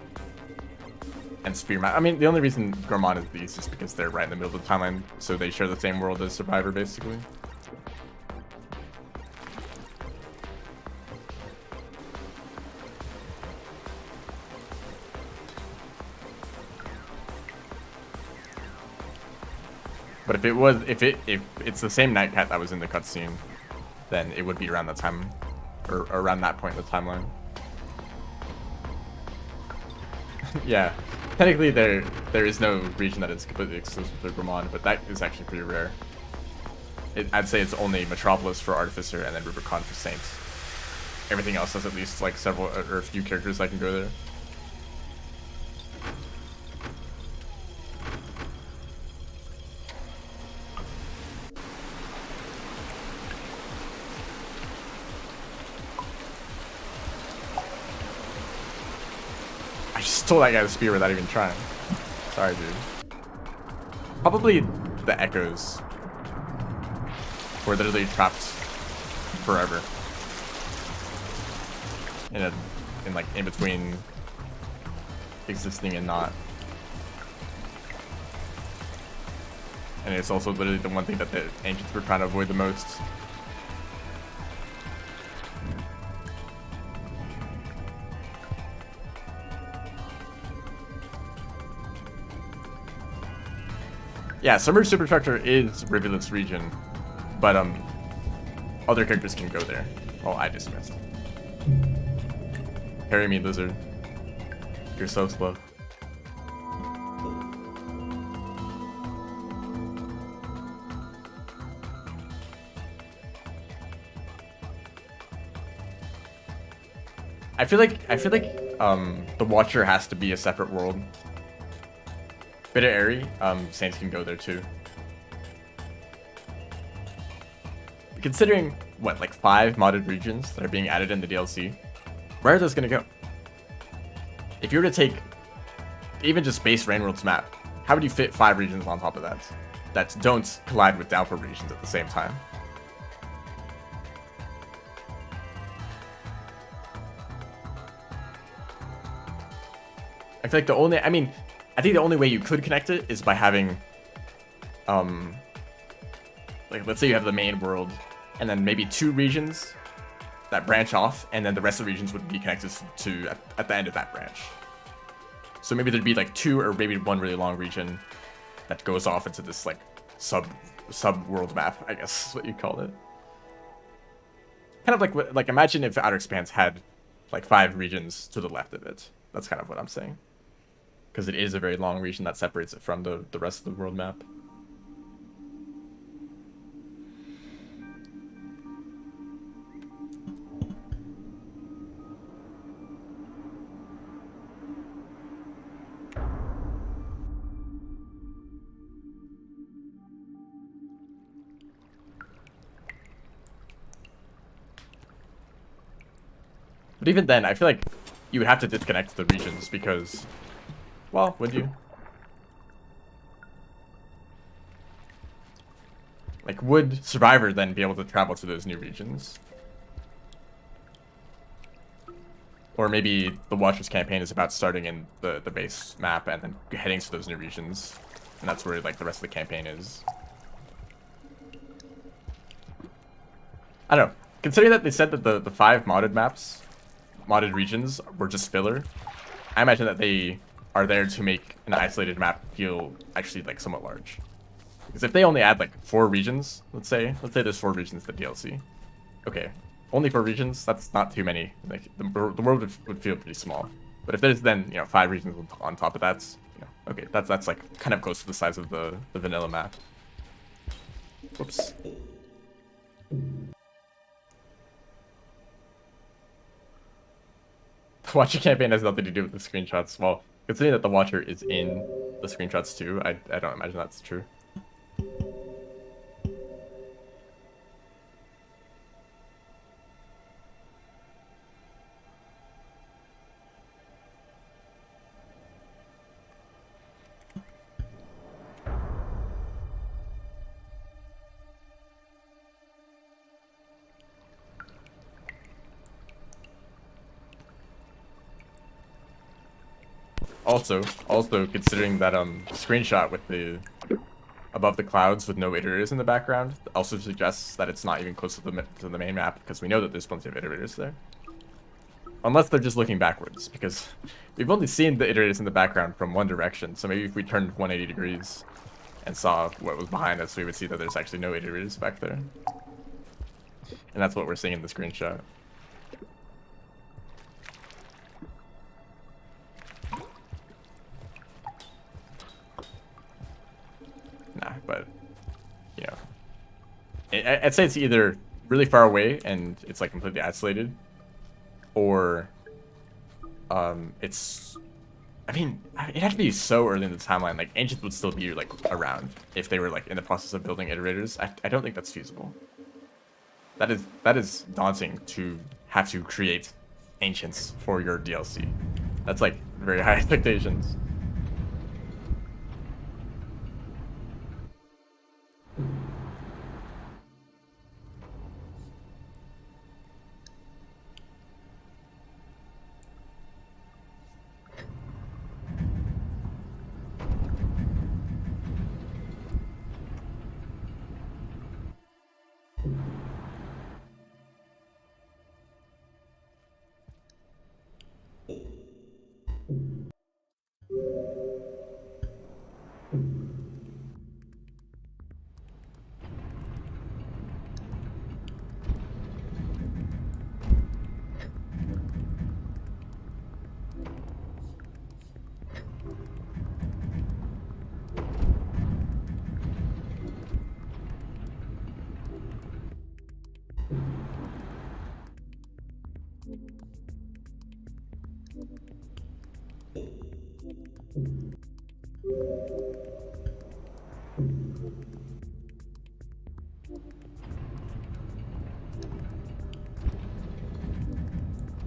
And Spearman. I mean, the only reason Gourmand is these is because they're right in the middle of the timeline, so they share the same world as Survivor, basically. But if it's the same night cat that was in the cutscene, then it would be around that time, or around that point in the timeline. Yeah, technically there is no region that is completely exclusive to Gourmand, but that is actually pretty rare. I'd say it's only Metropolis for Artificer and then Rubicon for Saints. Everything else has at least like several or a few characters that can go there. I just stole that guy's spear without even trying. Sorry, dude. Probably the Echoes. We're literally trapped forever. In between existing and not. And it's also literally the one thing that the ancients were trying to avoid the most. Yeah, Submerged Superstructure is Rivulet's region, but other characters can go there. Oh, I just missed. Carry me, lizard. You're so slow. I feel like the Watcher has to be a separate world. Bit of Airy, Saints can go there too. Considering what, like 5 modded regions that are being added in the DLC, where are those gonna go? If you were to take even just base Rainworld's map, how would you fit 5 regions on top of that don't collide with Downpour regions at the same time? I feel like I think the only way you could connect it is by having, like, let's say you have the main world, and then maybe 2 regions that branch off, and then the rest of the regions would be connected to at the end of that branch. So maybe there'd be like 2 or maybe 1 really long region that goes off into this like sub world map, I guess is what you call it. Kind of like imagine if Outer Expanse had like 5 regions to the left of it. That's kind of what I'm saying. Because it is a very long region that separates it from the rest of the world map. But even then, I feel like you would have to disconnect the regions because, well, would you? Like, would Survivor then be able to travel to those new regions? Or maybe the Watchers campaign is about starting in the base map and then heading to those new regions. And that's where, like, the rest of the campaign is. I don't know. Considering that they said that the 5 modded maps, modded regions, were just filler, I imagine that they are there to make an isolated map feel actually, like, somewhat large. Because if they only add, like, 4 regions, let's say there's 4 regions to DLC. Okay, only 4 regions, that's not too many. Like, the world would feel pretty small. But if there's then, 5 regions on top of that, okay, that's like, kind of close to the size of the vanilla map. Whoops. The Watcher campaign has nothing to do with the screenshots. Well, considering that the Watcher is in the screenshots too, I don't imagine that's true. Also considering that screenshot with the above the clouds with no iterators in the background also suggests that it's not even close to the main map, because we know that there's plenty of iterators there. Unless they're just looking backwards, because we've only seen the iterators in the background from one direction, so maybe if we turned 180 degrees and saw what was behind us, we would see that there's actually no iterators back there. And that's what we're seeing in the screenshot. Nah, but, I'd say it's either really far away and it's, like, completely isolated, or, it's, I mean, it had to be so early in the timeline. Like, Ancients would still be, like, around if they were, like, in the process of building iterators. I don't think that's feasible. That is daunting to have to create Ancients for your DLC. That's, like, very high expectations.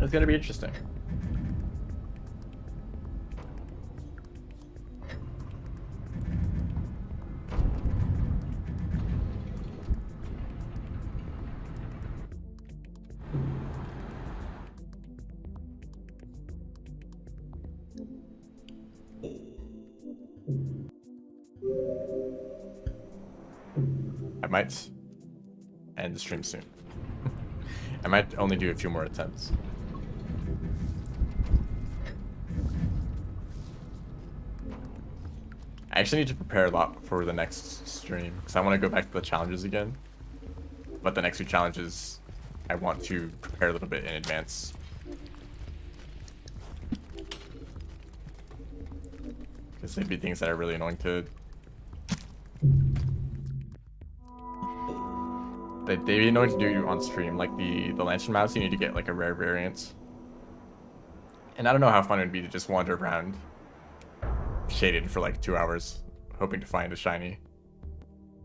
It's gonna be interesting. I might end the stream soon. I might only do a few more attempts. I actually need to prepare a lot for the next stream, because I want to go back to the challenges again. But the next few challenges, I want to prepare a little bit in advance. challenges. They'd be things that are really annoying to. They'd be annoying to do on stream, like the lantern mouse. You need to get like a rare variant. And I don't know how fun it would be to just wander around shaded for like 2 hours, hoping to find a shiny.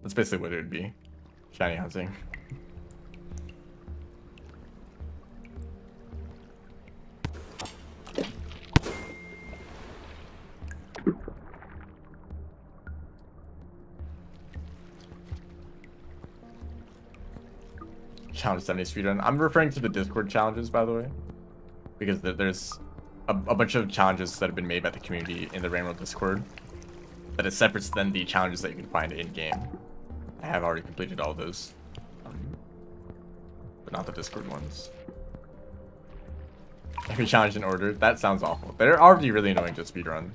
That's basically what it would be. Shiny hunting. Challenge 70 speedrun. I'm referring to the Discord challenges, by the way, because there's a bunch of challenges that have been made by the community in the Rivulet Discord that is separate than the challenges that you can find in game. I have already completed all of those, but not the Discord ones. Every challenge in order. That sounds awful. They're already really annoying to speedrun,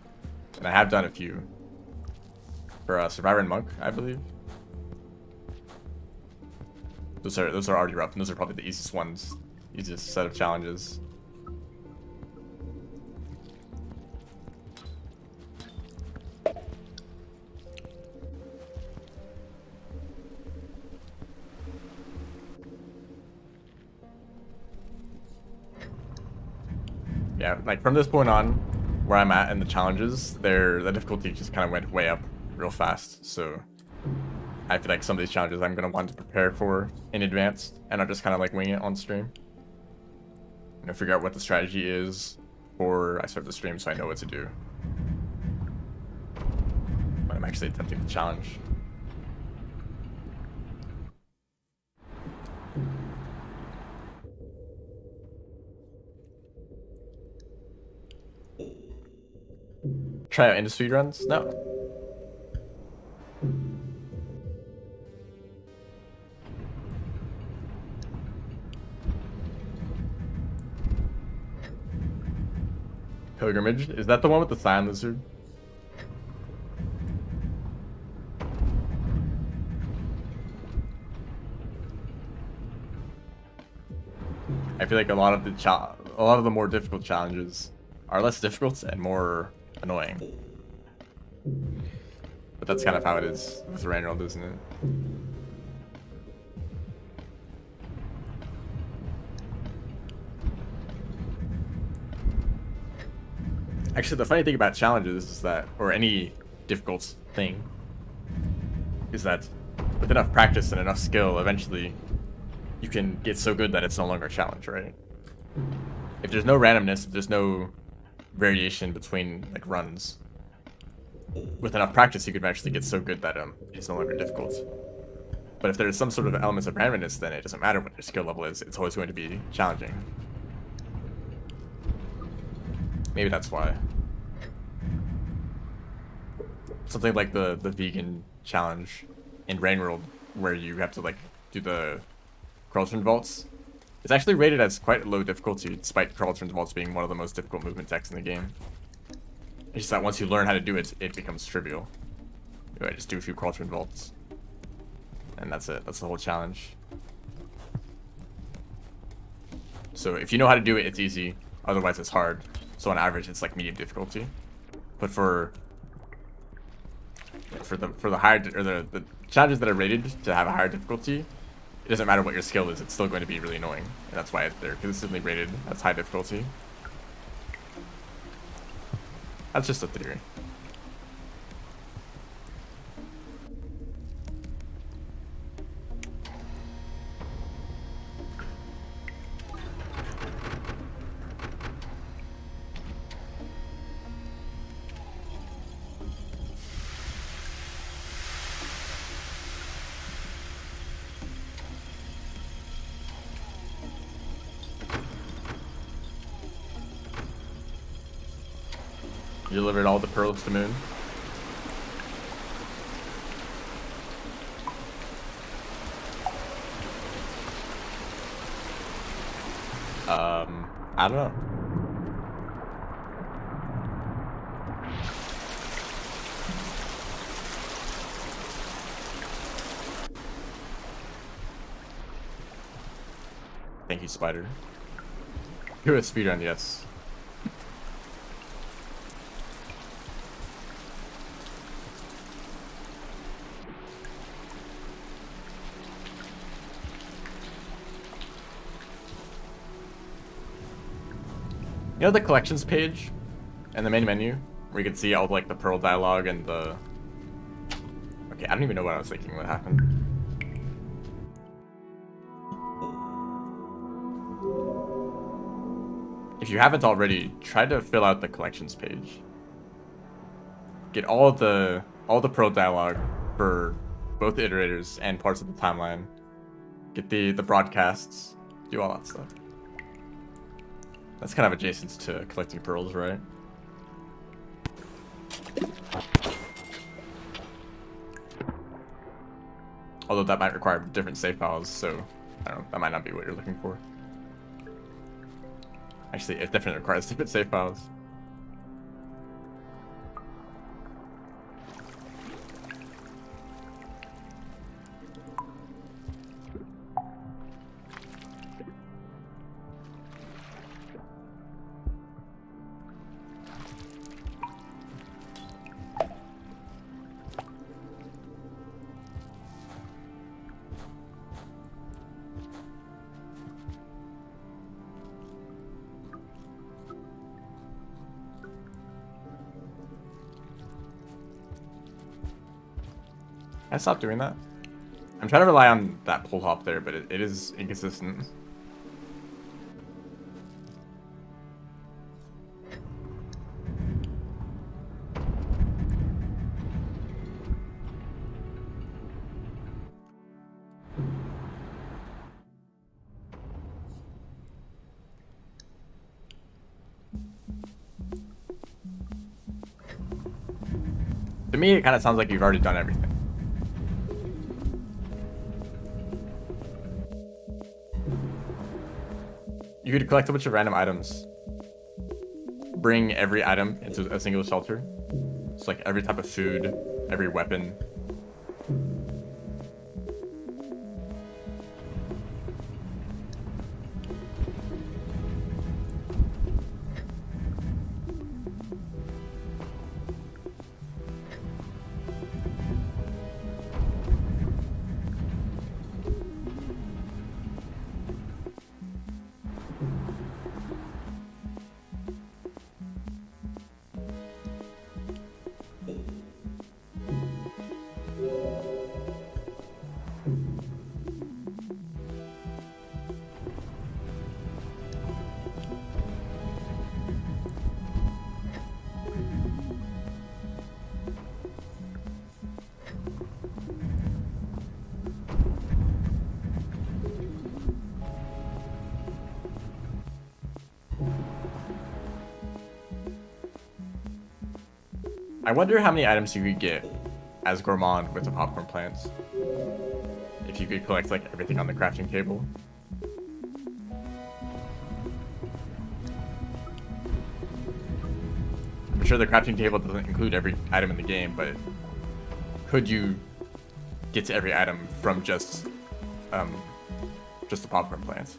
and I have done a few for Survivor and Monk, I believe. Those are already rough, and those are probably the easiest ones, easiest set of challenges. Yeah, like from this point on, where I'm at in the challenges, the difficulty just kind of went way up real fast. So I feel like some of these challenges I'm gonna want to prepare for in advance, and I'll just kind of like wing it on stream. You know, figure out what the strategy is before I start the stream, so I know what to do when I'm actually attempting the challenge. Try out industry runs? No. Pilgrimage? Is that the one with the cyan lizard? I feel like a lot of the more difficult challenges are less difficult and more annoying. But that's kind of how it is with Rainworld, isn't it? Actually, the funny thing about challenges is that, or any difficult thing, is that with enough practice and enough skill, eventually you can get so good that it's no longer a challenge, right? If there's no randomness, if there's no variation between like runs, with enough practice you could eventually get so good that it's no longer difficult. But if there's some sort of elements of randomness, then it doesn't matter what your skill level is, it's always going to be challenging. Maybe that's why. Something like the vegan challenge in Rainworld, where you have to like do the Cauldron Vaults. It's actually rated as quite low difficulty, despite Cauldron Vaults being one of the most difficult movement techs in the game. It's just that once you learn how to do it, it becomes trivial. You just do a few Cauldron Vaults, and that's it. That's the whole challenge. So if you know how to do it, it's easy. Otherwise, it's hard. So on average, it's like medium difficulty. But for the higher or the challenges that are rated to have a higher difficulty, it doesn't matter what your skill is, it's still going to be really annoying. And that's why they're consistently rated as high difficulty. That's just a theory. You delivered all the pearls to Moon. I don't know. Thank you, Spider. Do a speedrun, yes. You know the collections page in the main menu where you can see all like the pearl dialogue and the... Okay, I don't even know what I was thinking what happened. If you haven't already, try to fill out the collections page. Get all the pearl dialogue for both the iterators and parts of the timeline. Get the broadcasts. Do all that stuff. That's kind of adjacent to collecting pearls, right? Although that might require different save files, so I don't know, that might not be what you're looking for. Actually, it definitely requires different save files. I stopped doing that. I'm trying to rely on that pull hop there, but it is inconsistent. To me, it kind of sounds like you've already done everything. You could collect a bunch of random items. Bring every item into a single shelter. It's like every type of food, every weapon. I wonder how many items you could get as Gourmand with the popcorn plants. If you could collect like everything on the crafting table. I'm sure the crafting table doesn't include every item in the game, but could you get to every item from just the popcorn plants?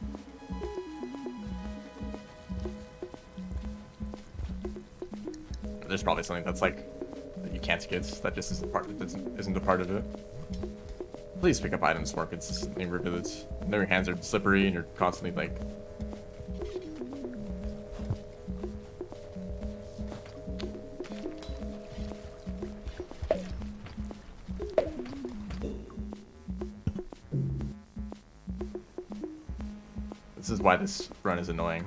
There's probably something that's like that you can't get that just isn't a part of it. Please pick up items more consistently in Rivulet. I know your hands are slippery and you're constantly like... This is why this run is annoying.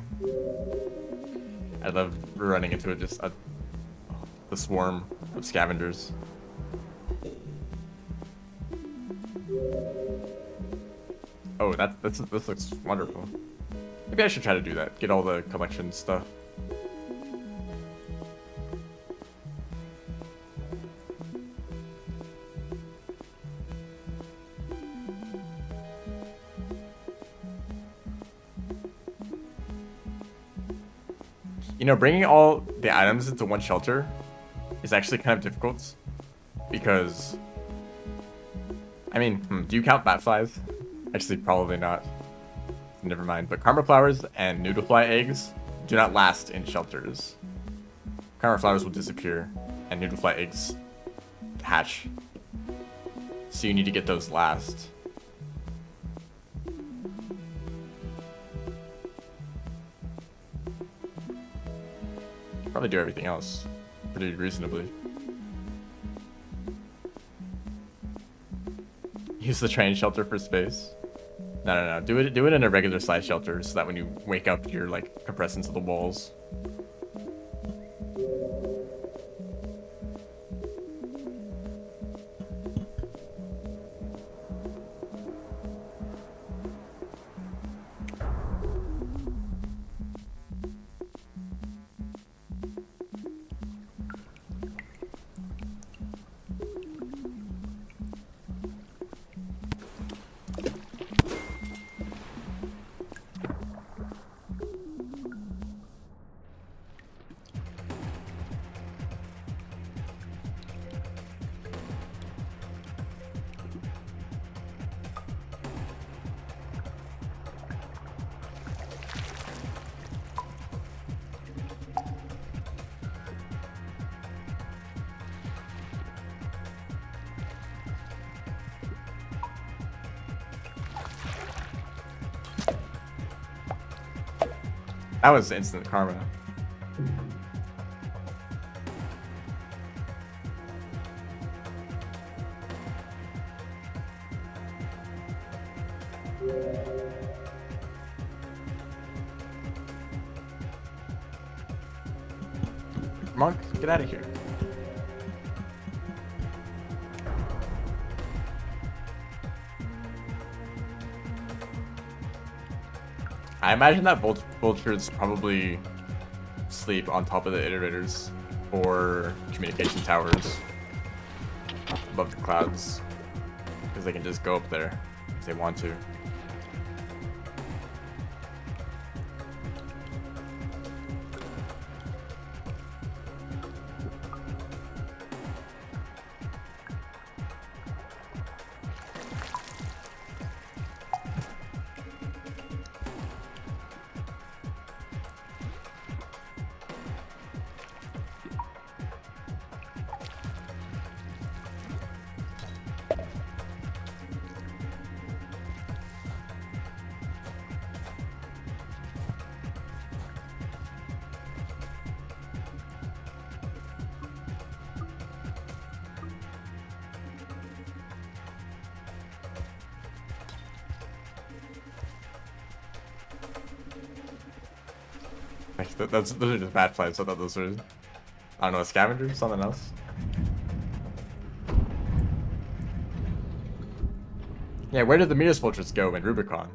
I love running into the swarm of scavengers. Oh, this looks wonderful. Maybe I should try to do that. Get all the collection stuff. You know, bringing all the items into one shelter is actually kind of difficult because, I mean, do you count bat flies? Actually, probably not. Never mind. But karma flowers and noodlefly eggs do not last in shelters. Karma flowers will disappear and noodlefly eggs hatch. So you need to get those last. Probably do everything else pretty reasonably. Use the train shelter for space. No. Do it in a regular size shelter so that when you wake up, you're like compressed into the walls. That was instant karma. Monk, get out of here. I imagine that vultures probably sleep on top of the iterators or communication towers above the clouds because they can just go up there if they want to. Those are just bad flights. I thought those were, I don't know, a scavenger, something else. Yeah, where did the Midas vultures go in Rubicon?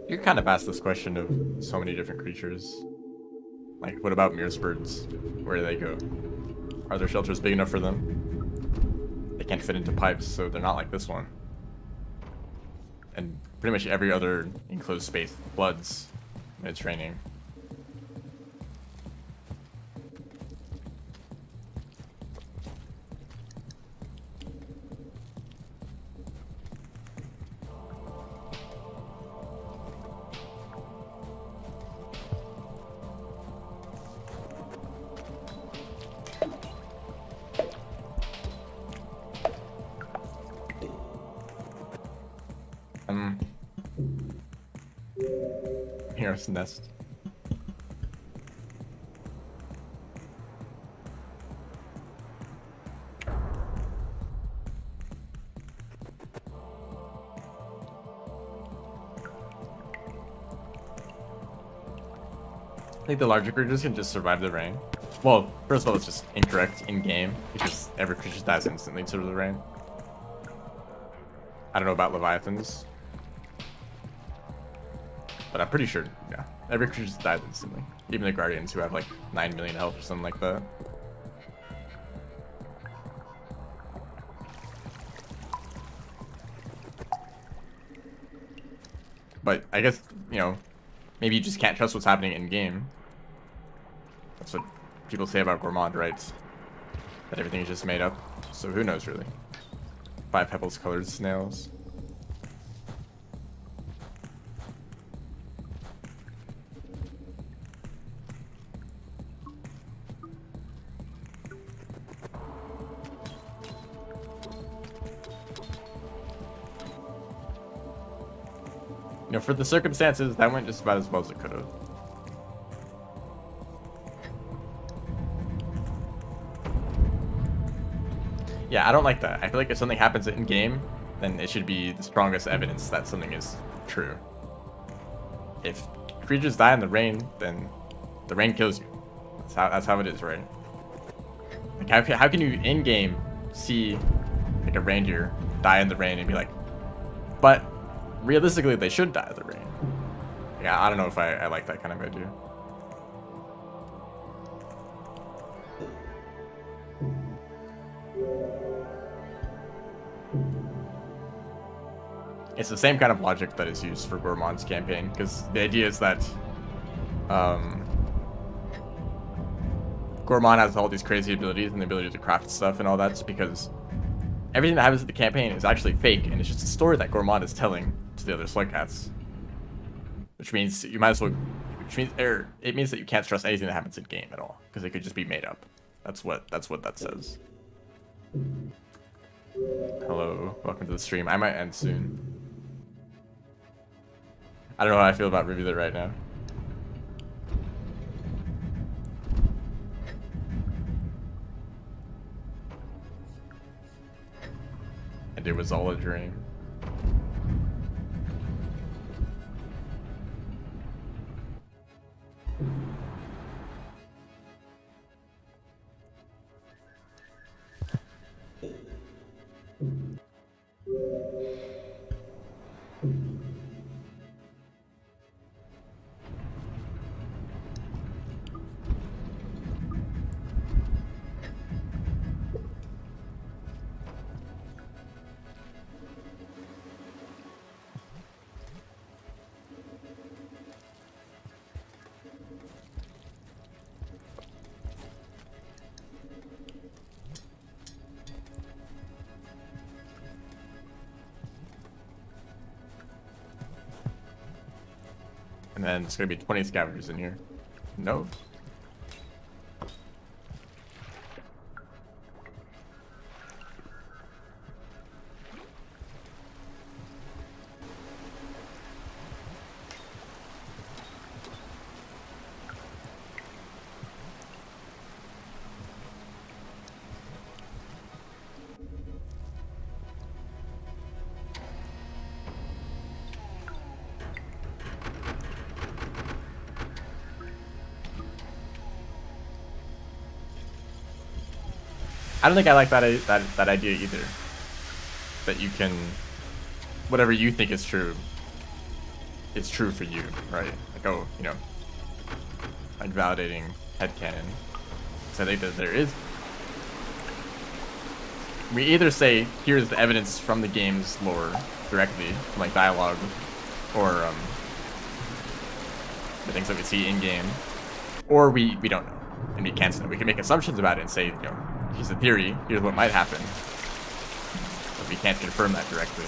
You kind of asked this question of so many different creatures. Like, what about Mears birds? Where do they go? Are there shelters big enough for them? They can't fit into pipes, so they're not like this one. And pretty much every other enclosed space floods when it's raining. Here's nest. I think the larger creatures can just survive the rain. Well, first of all, it's just incorrect in game because every creature dies instantly to the rain. I don't know about Leviathans, but I'm pretty sure, yeah, every creature just dies instantly. Even the Guardians, who have like 9 million health or something like that. But I guess, you know, maybe you just can't trust what's happening in game. That's what people say about Gourmand, right? That everything is just made up. So who knows, really? 5 pebbles colored snails. You know, for the circumstances, that went just about as well as it could have. Yeah, I don't like that. I feel like if something happens in game, then it should be the strongest evidence that something is true. If creatures die in the rain, then the rain kills you. That's how it is, right? Like how can you in game see like a reindeer die in the rain and be like, but realistically they should die in the rain? Yeah, I don't know if I like that kind of idea. It's the same kind of logic that is used for Gourmand's campaign, because the idea is that Gourmand has all these crazy abilities and the ability to craft stuff and all that, because everything that happens in the campaign is actually fake, and it's just a story that Gourmand is telling to the other Slugcats. Which means you might as well, it means that you can't trust anything that happens in game at all, because it could just be made up. That's what that says. Hello, welcome to the stream. I might end soon. I don't know how I feel about Rivulet right now. And it was all a dream. And then it's gonna be 20 scavengers in here. No. I don't think I like that idea either. That you can, whatever you think is true for you, right? Like, oh, you know, like validating headcanon. So I think that there is. We either say, here's the evidence from the game's lore directly, from like dialogue, or the things that we see in game, or we don't know, and we cancel it. We can make assumptions about it and say, you know, here's a theory, here's what might happen, but we can't confirm that directly.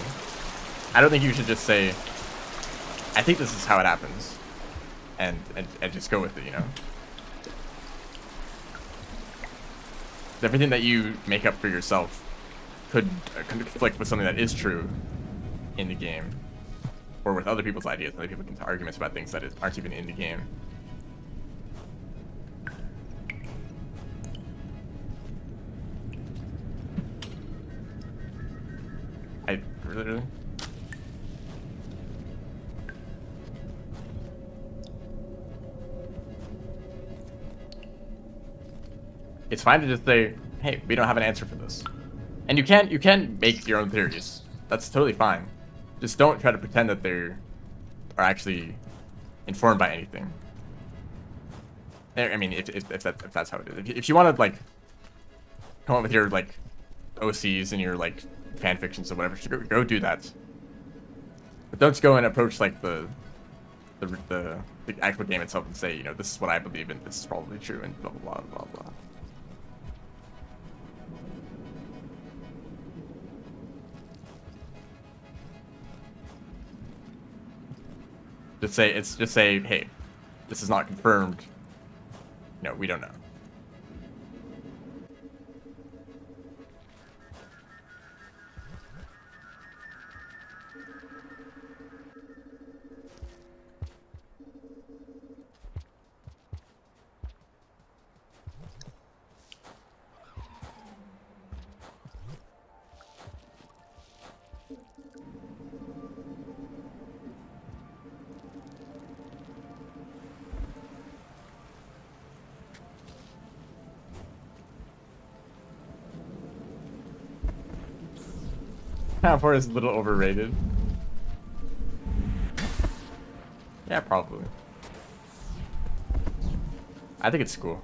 I don't think you should just say, I think this is how it happens, and just go with it, you know? Everything that you make up for yourself could conflict with something that is true in the game. or with other people's ideas, and other people get into arguments about things that aren't even in the game. I really. It's fine to just say, hey, we don't have an answer for this. And you can make your own theories. That's totally fine. Just don't try to pretend that they are actually informed by anything. I mean, if that's how it is. If you want to like come up with your like OCs and your like fan fictions or whatever, go do that. But don't go and approach like the actual game itself and say, you know, this is what I believe and this is probably true and blah blah blah blah. Just say, hey, this is not confirmed. No, we don't know. Downpour is a little overrated. Yeah, probably. I think it's cool.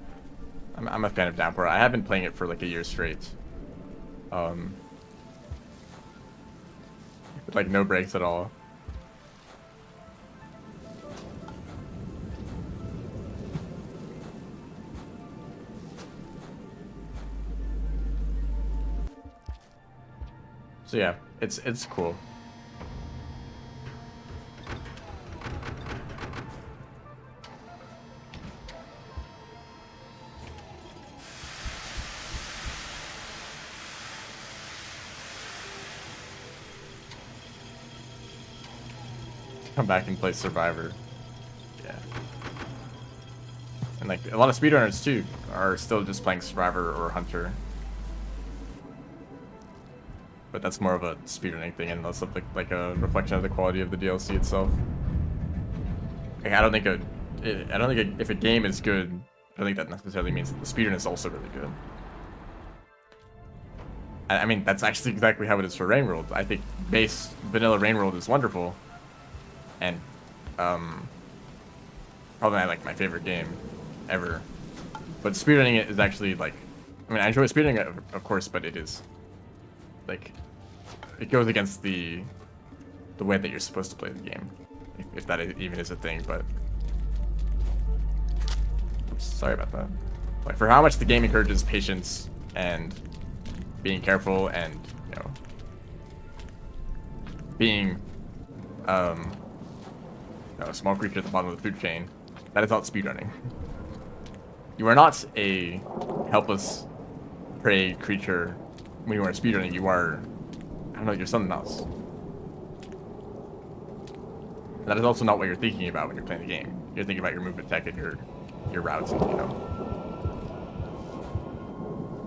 I'm a fan of Downpour. I have been playing it for like a year straight. With like no breaks at all. So yeah, it's cool. Come back and play Survivor. Yeah. And like a lot of speedrunners too are still just playing Survivor or Hunter. But that's more of a speedrunning thing and less of like a reflection of the quality of the DLC itself. Like, I don't think if a game is good, I don't think that necessarily means that the speedrun is also really good. I mean, that's actually exactly how it is for Rain World. I think base vanilla Rain World is wonderful, and probably like my favorite game ever. But speedrunning it is actually like, I mean, I enjoy speedrunning it, of course, but it is like, it goes against the way that you're supposed to play the game, if that even is a thing. But oops, sorry about that. Like, for how much the game encourages patience and being careful and, you know, being a small creature at the bottom of the food chain, that is not speedrunning. You are not a helpless prey creature when you are speedrunning. You are, I don't know, you're something else. And that is also not what you're thinking about when you're playing the game. You're thinking about your movement tech and your routes, and, you know,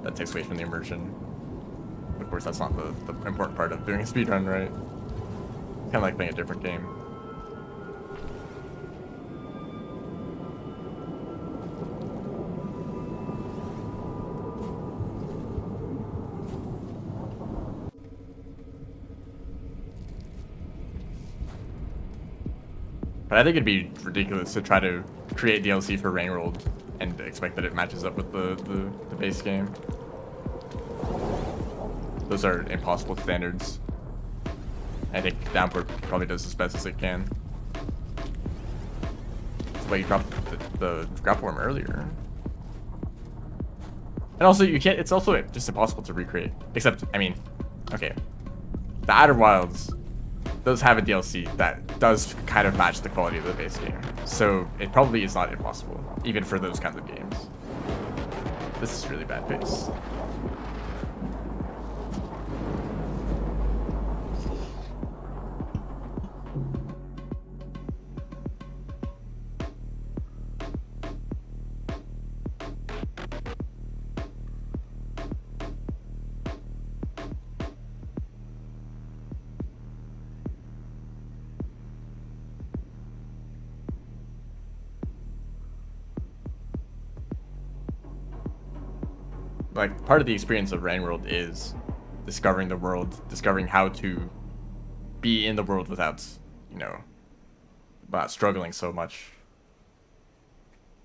that takes away from the immersion. Of course, that's not the important part of doing a speedrun, right? Kind of like playing a different game. But I think it'd be ridiculous to try to create DLC for Rain World and expect that it matches up with the base game. Those are impossible standards. I think Downpour probably does as best as it can. That's why you dropped the grapple worm earlier. And also, you can't. It's also just impossible to recreate. Except, I mean, okay, the Outer Wilds does have a DLC that does kind of match the quality of the base game, so it probably is not impossible, even for those kinds of games. This is really bad pace. like part of the experience of Rain World is discovering the world, discovering how to be in the world without, you know, without struggling so much.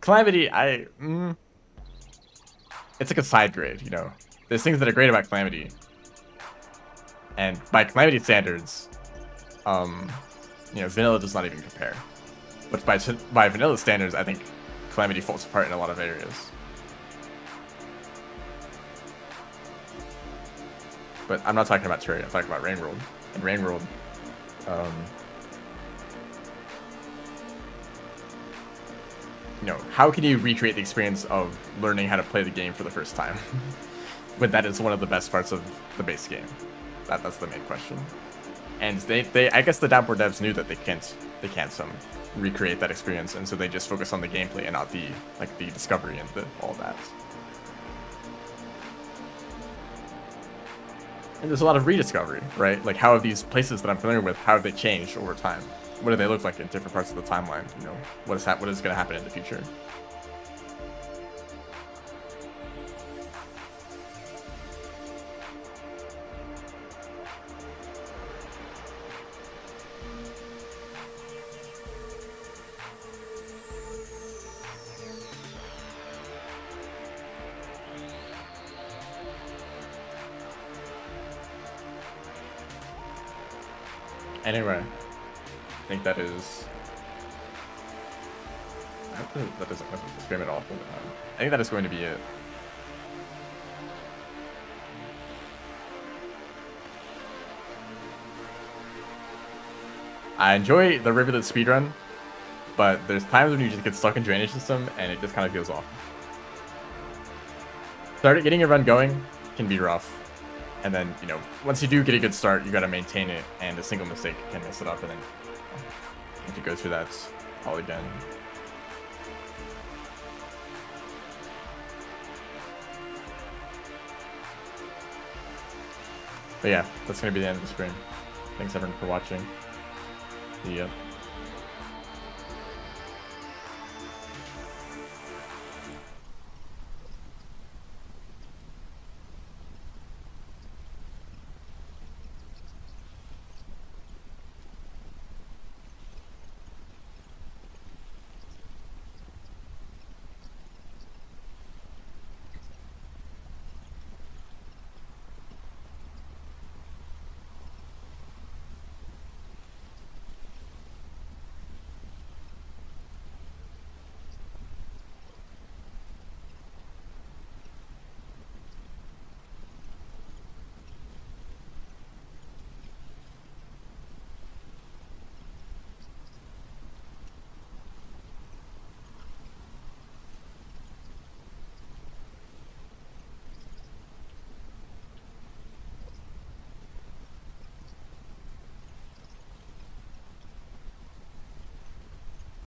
Calamity, it's like a side grade, you know. There's things that are great about Calamity, and by Calamity standards, you know, vanilla does not even compare. But by vanilla standards, I think Calamity falls apart in a lot of areas. But I'm not talking about Terraria, I'm talking about Rain World. In Rain World, you know, how can you recreate the experience of learning how to play the game for the first time? When that is one of the best parts of the base game. That's the main question. And I guess the Downpour devs knew that they can't recreate that experience, and so they just focus on the gameplay and not the discovery and all that. And there's a lot of rediscovery, right? Like, how have these places that I'm familiar with, how have they changed over time? What do they look like in different parts of the timeline? You know, what is going to happen in the future? Anyway, I think that is. I hope that doesn't scream at all. But, I think that is going to be it. I enjoy the Rivulet speedrun, but there's times when you just get stuck in drainage system and it just kind of feels off. Getting your run going can be rough. And then, you know, once you do get a good start, you gotta maintain it, and a single mistake can mess it up, and then you have to go through that all again. But yeah, that's gonna be the end of the stream. Thanks everyone for watching. See ya.